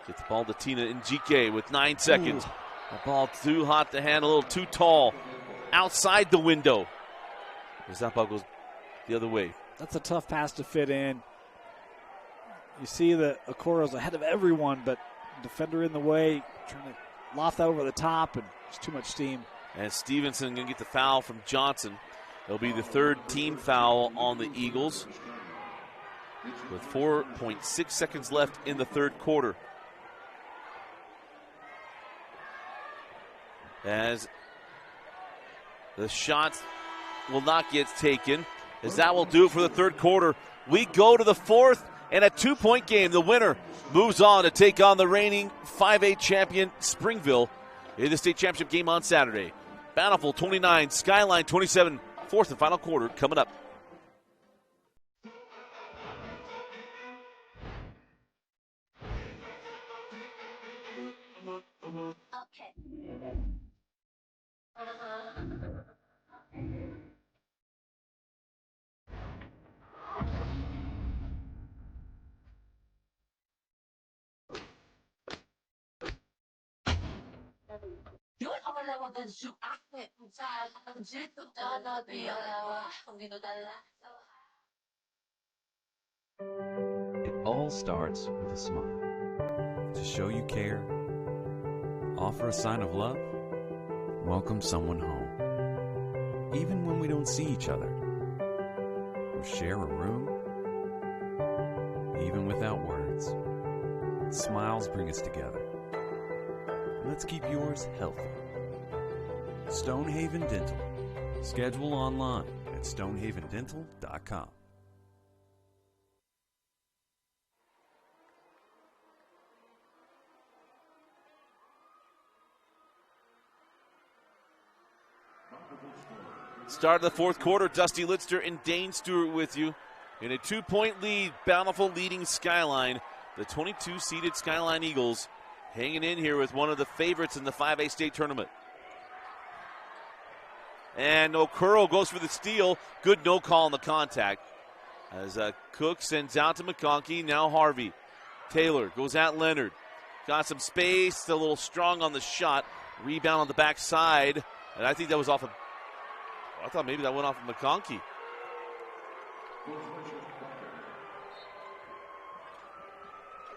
Gets the ball to Tina and GK with 9 seconds. The ball too hot to handle, a little too tall. Outside the window. As that ball goes the other way. That's a tough pass to fit in. You see that Okoro's ahead of everyone, but defender in the way, trying to loft that over the top, and it's too much steam. And Stevenson going to get the foul from Johnson. It'll be the third team foul on the Eagles with 4.6 seconds left in the third quarter. As the shots will not get taken, as that will do it for the third quarter. We go to the fourth and a 2-point game. The winner moves on to take on the reigning 5A champion Springville in the state championship game on Saturday. Bountiful 29, Skyline 27, fourth and final quarter coming up. Okay. It all starts with a smile. To show you care, offer a sign of love, welcome someone home. Even when we don't see each other, or share a room, even without words, smiles bring us together. Let's keep yours healthy. Stonehaven Dental. Schedule online at stonehavendental.com. Start of the fourth quarter, Dusty Litster and Dane Stewart with you. In a 2-point lead, Bountiful leading Skyline. The 22-seeded Skyline Eagles hanging in here with one of the favorites in the 5A state tournament. And Okoro goes for the steal. Good no call on the contact. As Cook sends out to McConkey. Now Harvey. Taylor goes at Leonard. Got some space. A little strong on the shot. Rebound on the backside. And I think that was off of. I thought maybe that went off of McConkey.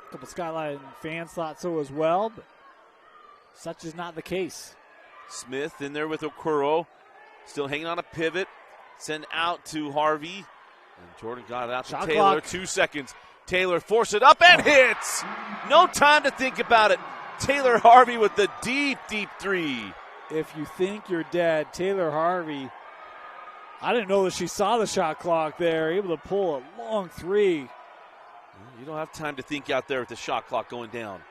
A couple Skyline fans thought so as well, but such is not the case. Smith in there with Okoro. Still hanging on a pivot. Send out to Harvey. And Jordan got it out to Shot Taylor. clock. 2 seconds. Taylor force it up and hits. No time to think about it. Taylor Harvey with the deep, deep three. If you think you're dead, Taylor Harvey, I didn't know that she saw the shot clock there, able to pull a long three. You don't have time to think out there with the shot clock going down.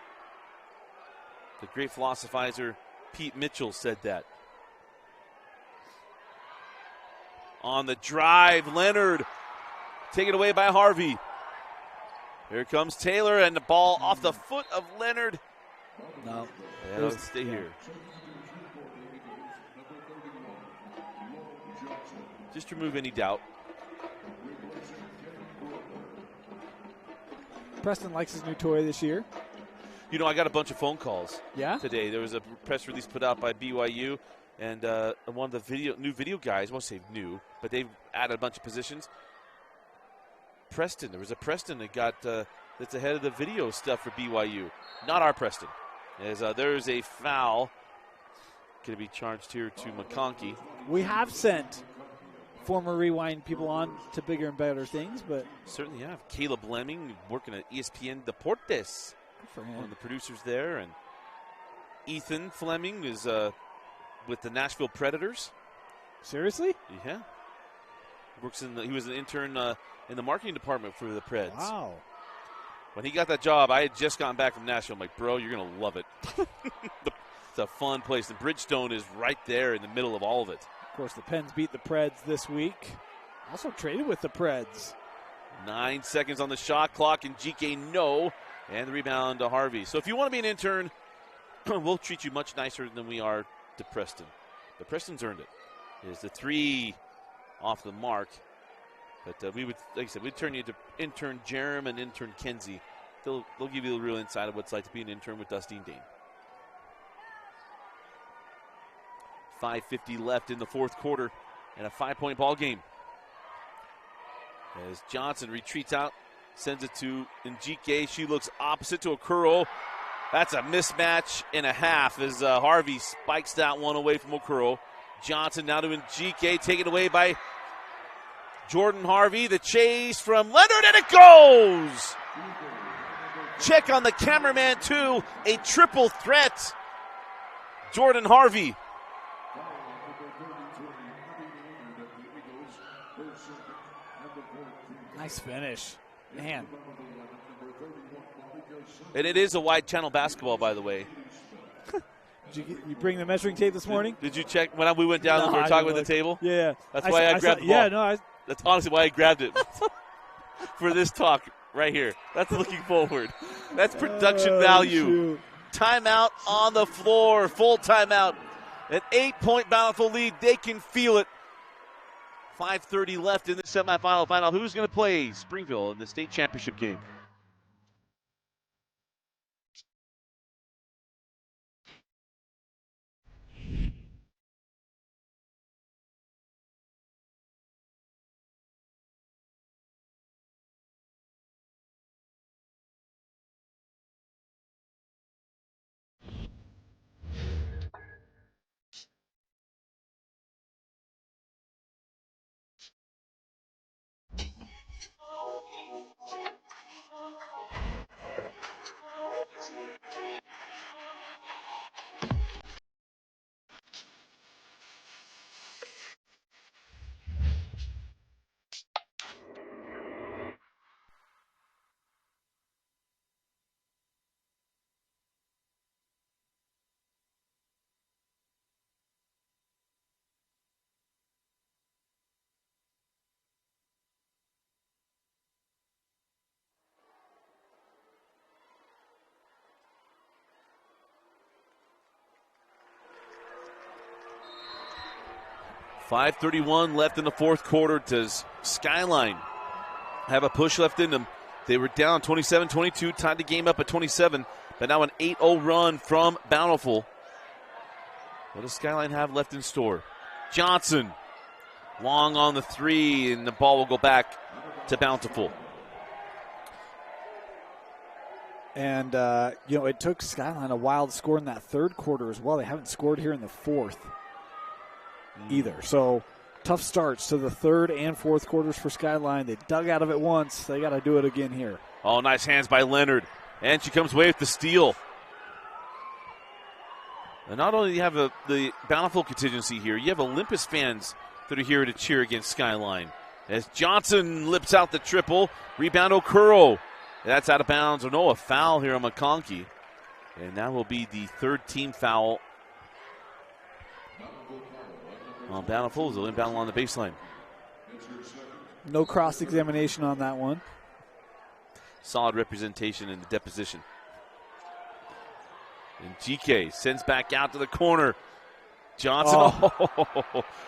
The great philosophizer Pete Mitchell said that. On the drive, Leonard taken away by Harvey. Here comes Taylor, and the ball off the foot of Leonard. No. Yeah, let's stay here. Just to remove any doubt. Preston likes his new toy this year. You know, I got a bunch of phone calls today. There was a press release put out by BYU, and one of the new video guys, I won't say new, but they've added a bunch of positions. Preston, there was a Preston that got that's ahead of the video stuff for BYU. Not our Preston. As there's a foul going to be charged here to McConkey. We have sent former Rewind people on to bigger and better things, but certainly have. Caleb Lemming working at ESPN Deportes. For him. One of the producers there. And Ethan Fleming is with the Nashville Predators. Seriously? Yeah. He was an intern in the marketing department for the Preds. Wow. When he got that job, I had just gotten back from Nashville. I'm like, bro, you're going to love it. It's a fun place. The Bridgestone is right there in the middle of all of it. Of course, the Pens beat the Preds this week. Also traded with the Preds. 9 seconds on the shot clock, and GK no. And the rebound to Harvey. So if you want to be an intern, we'll treat you much nicer than we are to Preston. But Preston's earned it. Is the three off the mark. But we would, like I said, we'd turn you to intern Jerem and intern Kenzie. They'll give you the real insight of what it's like to be an intern with Dusty and Dane. 5:50 left in the fourth quarter and a 5-point ball game. As Johnson retreats out, sends it to Njike. She looks opposite to Okoro. That's a mismatch and a half as Harvey spikes that one away from Okoro. Johnson now to Njike, taken away by Jordan Harvey. The chase from Leonard, and it goes! Check on the cameraman, too. A triple threat. Jordan Harvey. Nice finish. Man. And it is a wide channel basketball, by the way. Did you bring the measuring tape this morning? Did you check when we went down and we were talking with the table? Yeah. That's why I grabbed the ball. Yeah, no. That's honestly why I grabbed it for this talk right here. That's looking forward. That's production value. Shoot. Timeout on the floor. Full timeout. An 8-point Bountiful lead. They can feel it. 5:30 left in the semifinal final. Who's going to play Springville in the state championship game? .531 left in the fourth quarter. Does Skyline have a push left in them. They were down 27-22, tied the game up at 27, but now an 8-0 run from Bountiful. What does Skyline have left in store? Johnson, long on the three, and the ball will go back to Bountiful. And, it took Skyline a while to score in that third quarter as well. They haven't scored here in the fourth either. So, tough starts to the third and fourth quarters for Skyline. They dug out of it once. They got to do it again here. Oh, nice hands by Leonard. And she comes away with the steal. And not only do you have the Bountiful contingency here, you have Olympus fans that are here to cheer against Skyline. As Johnson lips out the triple, rebound Okuro. That's out of bounds. A foul here on McConkey. And that will be the third team foul on Bountiful as they'll inbound along the baseline. No cross-examination on that one. Solid representation in the deposition. And GK sends back out to the corner. Johnson,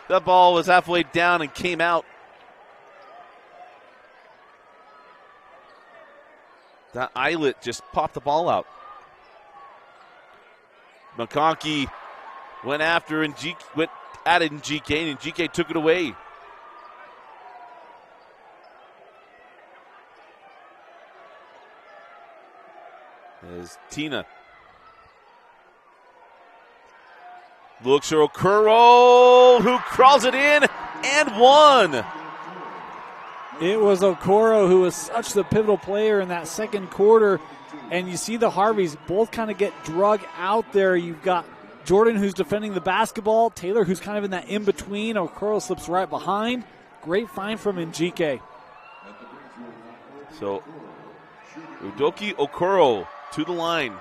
that ball was halfway down and came out. That eyelet just popped the ball out. McConkey went after and went at it in GK, and GK took it away. As Tina looks for Okuro, who crawls it in and one. It was Okoro who was such the pivotal player in that second quarter. And you see the Harveys both kind of get drug out there. You've got Jordan who's defending the basketball. Taylor who's kind of in that in-between. Okoro slips right behind. Great find from Njike. So, Udoki Okoro to the line.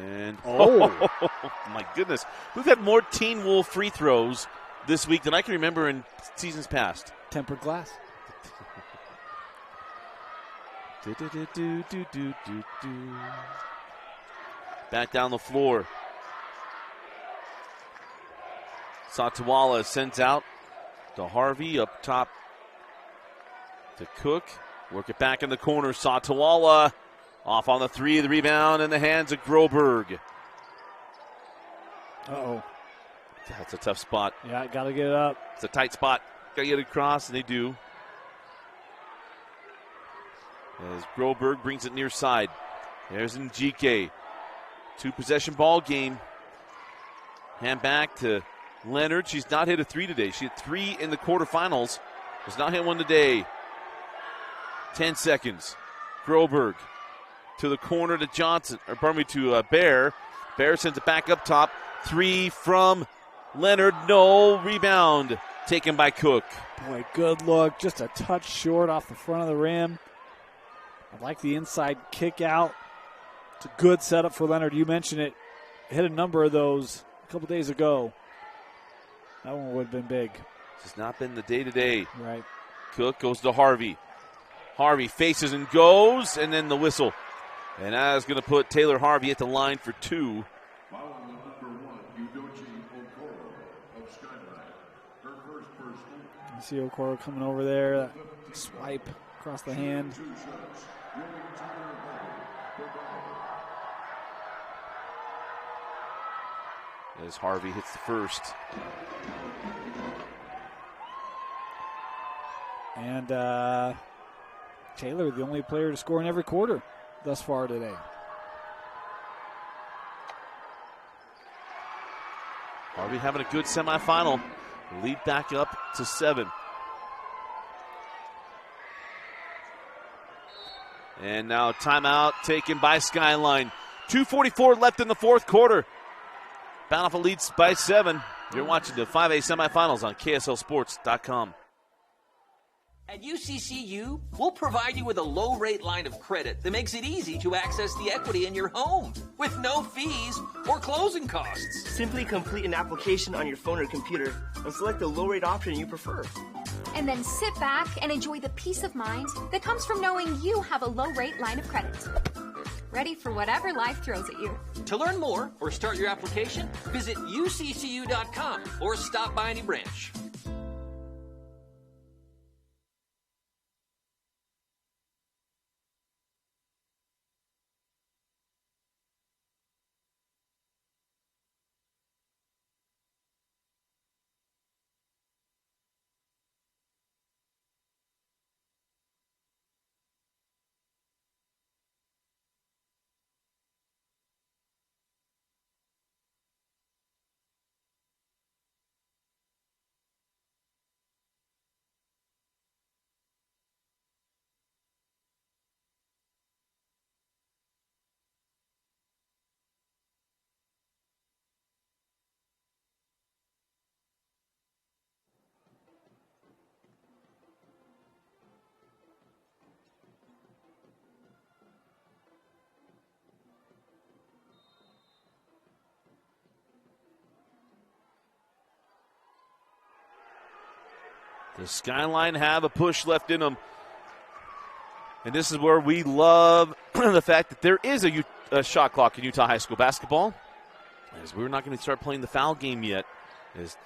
And, my goodness. We've had more Teen Wolf free throws this week than I can remember in seasons past. Tempered glass. Back down the floor. Satawala sends out to Harvey up top to Cook. Work it back in the corner. Satawala off on the three, the rebound in the hands of Groberg. Uh-oh. That's a tough spot. Yeah, got to get it up. It's a tight spot. Got to get it across, and they do. As Groberg brings it near side. There's Njike. Two-possession ball game. Hand back to Leonard. She's not hit a three today. She hit three in the quarterfinals. Has not hit one today. 10 seconds. Groberg to the corner to Johnson. Or pardon me, to Bear. Bear sends it back up top. Three from Leonard. No. Rebound taken by Cook. Boy, good look. Just a touch short off the front of the rim. I like the inside kick out. It's a good setup for Leonard. You mentioned it. Hit a number of those a couple days ago. That one would have been big. It's not been the day-to-day. Right. Cook goes to Harvey. Harvey faces and goes, and then the whistle. And that is going to put Taylor Harvey at the line for two. You see Okoro coming over there. Swipe across the hand. As Harvey hits the first. And Taylor, the only player to score in every quarter thus far today. Harvey having a good semifinal. Lead back up to 7. And now timeout taken by Skyline. 2:44 left in the fourth quarter. Bountiful leads by 7. You're watching the 5A semifinals on KSLSports.com. At UCCU, we'll provide you with a low-rate line of credit that makes it easy to access the equity in your home with no fees or closing costs. Simply complete an application on your phone or computer and select the low-rate option you prefer. And then sit back and enjoy the peace of mind that comes from knowing you have a low-rate line of credit. Ready for whatever life throws at you. To learn more or start your application, visit uccu.com or stop by any branch. The Skyline have a push left in them. And this is where we love the fact that there is a shot clock in Utah High School basketball, as we're not going to start playing the foul game yet, as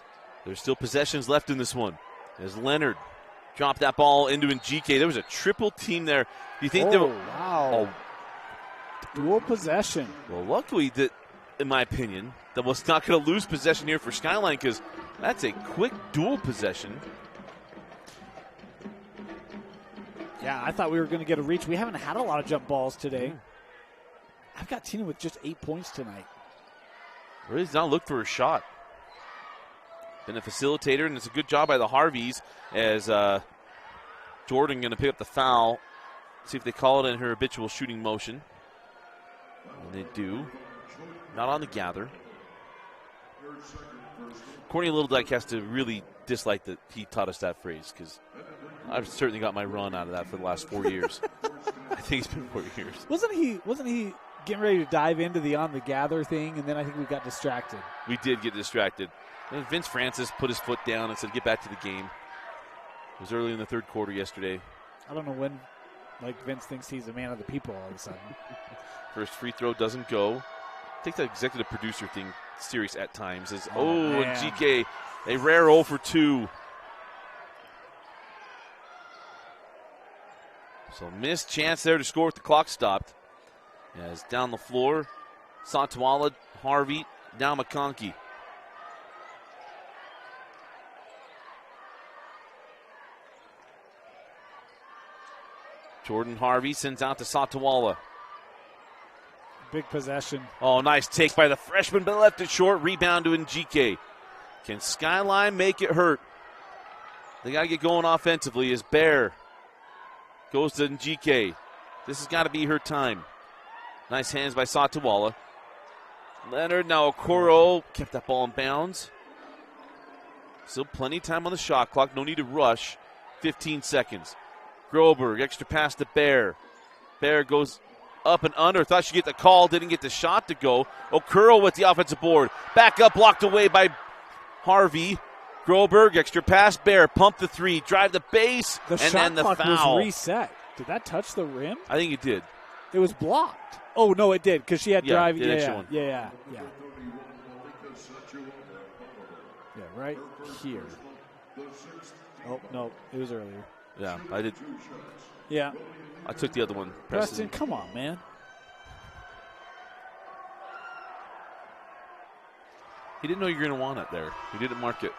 there's still possessions left in this one. As Leonard dropped that ball into Njike. There was a triple team there. Do you think there? Wow. Dual possession. Well, luckily, in my opinion, that was not going to lose possession here for Skyline, because that's a quick dual possession. Yeah, I thought we were going to get a reach. We haven't had a lot of jump balls today. I've got Tina with just 8 points tonight. Really does not look for a shot. Been a facilitator, and it's a good job by the Harveys, as Jordan going to pick up the foul. See if they call it in her habitual shooting motion. And they do. Not on the gather. Courtney Littledyke has to really dislike that he taught us that phrase, because I've certainly got my run out of that for the last 4 years. I think it's been 4 years. Wasn't he getting ready to dive into the on the gather thing, and then I think we got distracted. We did get distracted. And Vince Francis put his foot down and said, get back to the game. It was early in the third quarter yesterday. I don't know when Vince thinks he's a man of the people all of a sudden. First free throw doesn't go. Take the executive producer thing serious at times. And GK, a rare 0 for 2. So missed chance there to score with the clock stopped. As down the floor, Satawala, Harvey, now McConkey. Jordan Harvey sends out to Satawala. Big possession. Oh, nice take by the freshman, but left it short. Rebound to Njike. Can Skyline make it hurt? They got to get going offensively as Bear goes to Njike. This has got to be her time. Nice hands by Satawala. Leonard, now Okoro kept that ball in bounds. Still plenty of time on the shot clock. No need to rush. 15 seconds. Groberg, extra pass to Bear. Bear goes up and under. Thought she'd get the call. Didn't get the shot to go. Okoro with the offensive board. Back up, blocked away by Harvey. Groberg, extra pass. Bear, pump the three. Drive the base. The and shot then the clock foul. was reset. Did that touch the rim? I think it did. It was blocked. Oh, no, it did, because she had drive. Yeah, right here. Oh, no, it was earlier. Yeah, I did. Yeah. I took the other one. Preston, come on, man. He didn't know you were going to want it there. He didn't mark it.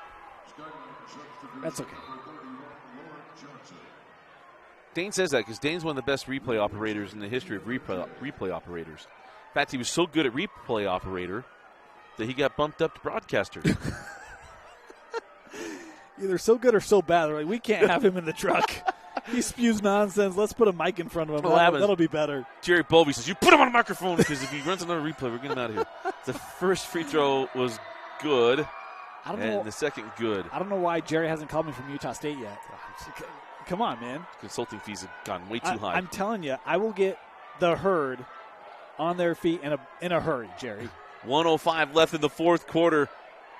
That's okay. Dane says that because Dane's one of the best replay operators in the history of replay operators. In fact, he was so good at replay operator that he got bumped up to broadcaster. Either so good or so bad. Like, we can't have him in the truck. He spews nonsense. Let's put a mic in front of him. That'll be better. Jerry Bovey says, you put him on a microphone, because if he runs another replay, we're getting him out of here. The first free throw was good, and the second good. I don't know why Jerry hasn't called me from Utah State yet. Come on, man. Consulting fees have gone way too high. I'm telling you, I will get the herd on their feet in a hurry, Jerry. 1:05 left in the fourth quarter.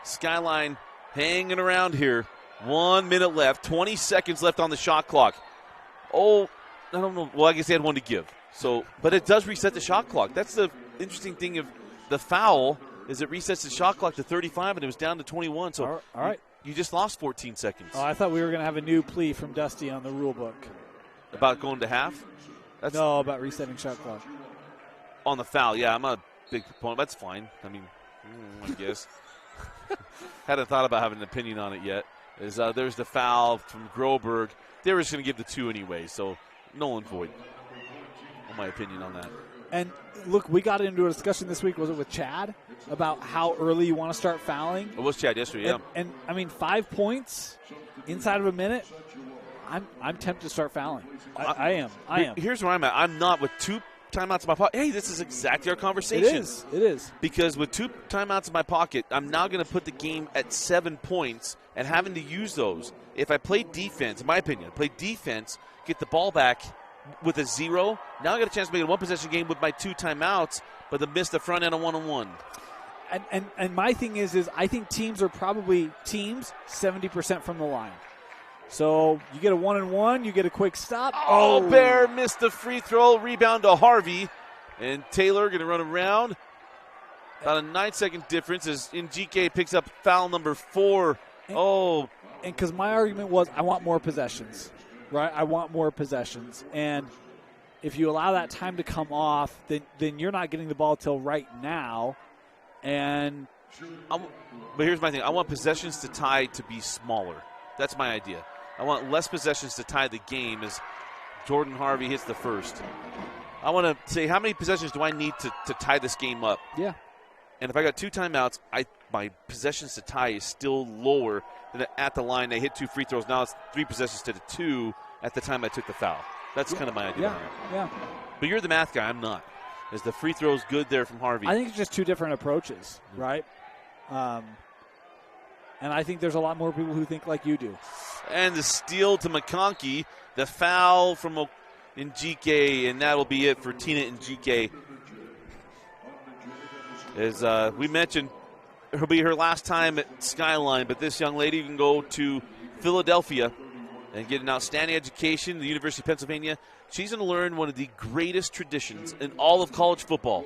Skyline hanging around here. 1 minute left. 20 seconds left on the shot clock. Oh, I don't know. Well, I guess they had one to give. But it does reset the shot clock. That's the interesting thing of the foul, is it resets the shot clock to 35, and it was down to 21. So all right. You just lost 14 seconds. Oh, I thought we were going to have a new plea from Dusty on the rule book. About going to half? No, about resetting shot clock. On the foul, yeah, I'm a big proponent. That's fine. I mean, I guess. Hadn't thought about having an opinion on it yet. There's the foul from Groberg. They were just going to give the 2 anyway, so null and void. My opinion on that. And look, we got into a discussion this week, was it with Chad, about how early you want to start fouling? It was Chad yesterday, yeah. And I mean, 5 points inside of a minute, I'm tempted to start fouling. I am. Here's where I'm at. I'm not with 2 timeouts in my pocket. Hey, this is exactly our conversation. It is. Because with 2 timeouts in my pocket, I'm now going to put the game at 7 points and having to use those. If I play defense, in my opinion, get the ball back with a 0, now I got a chance to make it a 1-possession game with my 2 timeouts, but the miss the front end on 1-on-1. And my thing is I think teams are probably 70% from the line. So you get a 1-and-1, you get a quick stop. Oh, Bear missed the free throw. Rebound to Harvey. And Taylor going to run around. About a 9-second difference as Njike picks up foul number 4. And because my argument was I want more possessions, right? I want more possessions. And if you allow that time to come off, then you're not getting the ball till right now. And but here's my thing. I want possessions to tie to be smaller. That's my idea. I want less possessions to tie the game as Jordan Harvey hits the first. I want to say, how many possessions do I need to tie this game up? Yeah. And if I got 2 timeouts, my possessions to tie is still lower than at the line. They hit 2 free throws. Now it's 3 possessions to the 2 at the time I took the foul. That's kind of my idea. Yeah. But you're the math guy. I'm not. Is the free throws good there from Harvey? I think it's just 2 different approaches, right? And I think there's a lot more people who think like you do. And the steal to McConkey. The foul from Njike, and that'll be it for Tina Njike. As we mentioned, it'll be her last time at Skyline, but this young lady can go to Philadelphia and get an outstanding education at the University of Pennsylvania. She's going to learn one of the greatest traditions in all of college football,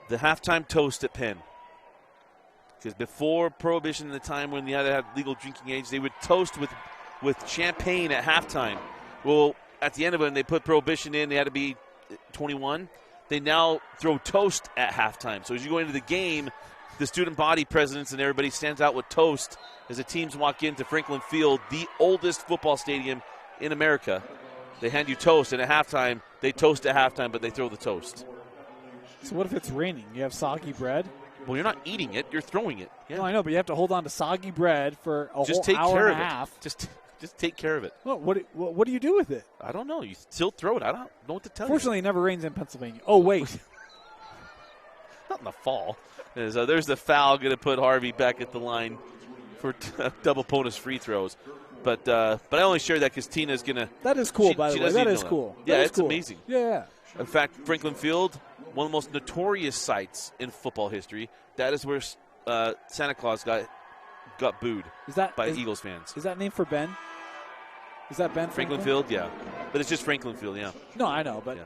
the halftime toast at Penn. Because before Prohibition, in the time when you had to have legal drinking age, they would toast with champagne at halftime. Well, at the end of it, when they put Prohibition in, they had to be 21. They now throw toast at halftime. So as you go into the game, the student body presidents and everybody stands out with toast as the teams walk into Franklin Field, the oldest football stadium in America. They hand you toast, and at halftime, they toast at halftime, but they throw the toast. So what if it's raining? You have soggy bread? Well, you're not eating it. You're throwing it. Yeah. No, I know, but you have to hold on to soggy bread for a whole hour and a half. Just take care of it. Well, what do you do with it? I don't know. You still throw it. I don't know what to tell you. Fortunately, it never rains in Pennsylvania. Oh, wait. Not in the fall. There's the foul going to put Harvey back at the line for double bonus free throws. But I only share that because Tina's going to. That is cool, by the way. That is cool. Yeah, it's cool. amazing. Yeah. In fact, Franklin Field, one of the most notorious sites in football history. That is where Santa Claus got booed by Eagles fans. Is that named for Ben? Is that Ben Franklin Field? Yeah. But it's just Franklin Field, yeah. No, I know, but,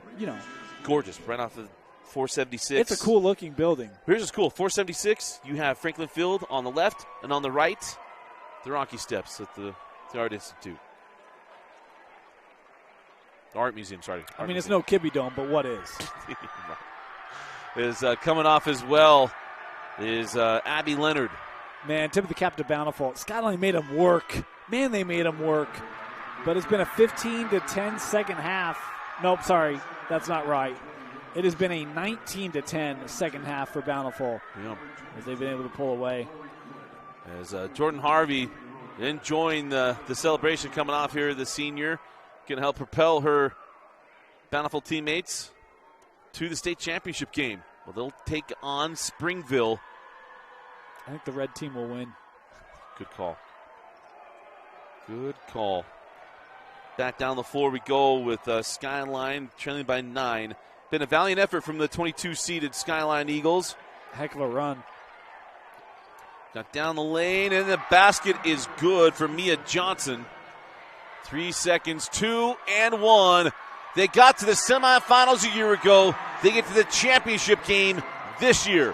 Gorgeous. Right off of 476. It's a cool-looking building. Here's what's cool. 476, you have Franklin Field on the left, and on the right, the Rocky Steps at the Art Institute. The Art Museum, sorry. It's no Kibbe Dome, but what is? Is coming off as well is Abby Leonard. Man, tip of the cap to Bountiful. Skyline made them work. Man, they made them work. But it's been a 15-10 second half. Nope, sorry. That's not right. It has been a 19-10 second half for Bountiful. Yep. As they've been able to pull away. As Jordan Harvey enjoying the celebration coming off here, the senior, can help propel her Bountiful teammates to the state championship game. Well, they'll take on Springville. I think the red team will win. Good call. Good call. Back down the floor we go with Skyline trailing by 9. Been a valiant effort from the 22-seeded Skyline Eagles. Heck of a run. Got down the lane, and the basket is good for Mia Johnson. 3 seconds, 2 and 1. They got to the semifinals a year ago. They get to the championship game this year.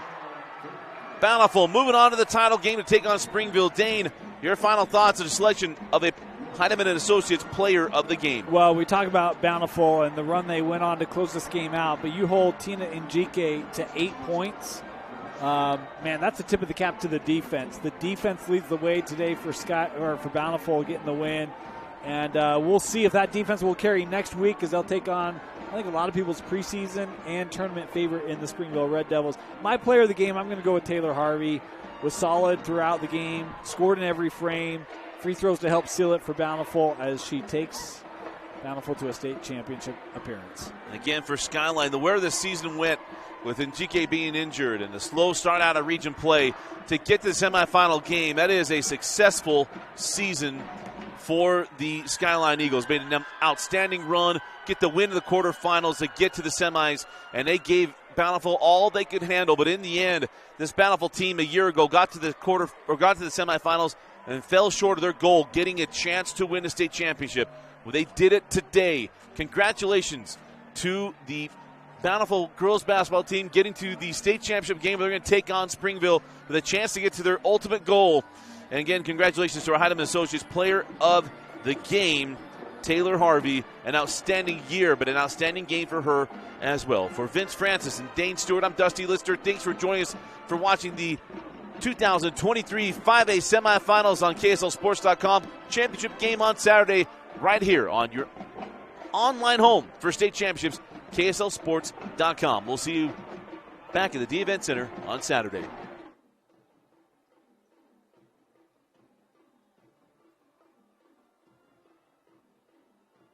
Bountiful moving on to the title game to take on Springville. Dane, your final thoughts on the selection of a Heinemann & Associates player of the game. Well, we talk about Bountiful and the run they went on to close this game out, but you hold Tina Njike to 8 points. Man, that's the tip of the cap to the defense. The defense leads the way today for Bountiful getting the win. And we'll see if that defense will carry next week because they'll take on, I think, a lot of people's preseason and tournament favorite in the Springville Red Devils. My player of the game, I'm going to go with Taylor Harvey. Was solid throughout the game, scored in every frame. Free throws to help seal it for Bountiful as she takes Bountiful to a state championship appearance. And again, for Skyline, the where the season went with Njike being injured and the slow start out of region play to get to the semifinal game, that is a successful season for the Skyline Eagles. Made an outstanding run, get the win in the quarterfinals to get to the semis, and they gave Bountiful all they could handle. But in the end, this Bountiful team a year ago got to the semifinals and fell short of their goal, getting a chance to win a state championship. Well, they did it today. Congratulations to the Bountiful girls basketball team getting to the state championship game where they're going to take on Springville with a chance to get to their ultimate goal. And again, congratulations to our Heidemann Associates Player of the Game, Taylor Harvey. An outstanding year, but an outstanding game for her as well. For Vince Francis and Dane Stewart, I'm Dusty Lister. Thanks for joining us for watching the 2023 5A semifinals on KSLSports.com. Championship game on Saturday right here on your online home for state championships, KSLSports.com. We'll see you back at the D Event Center on Saturday.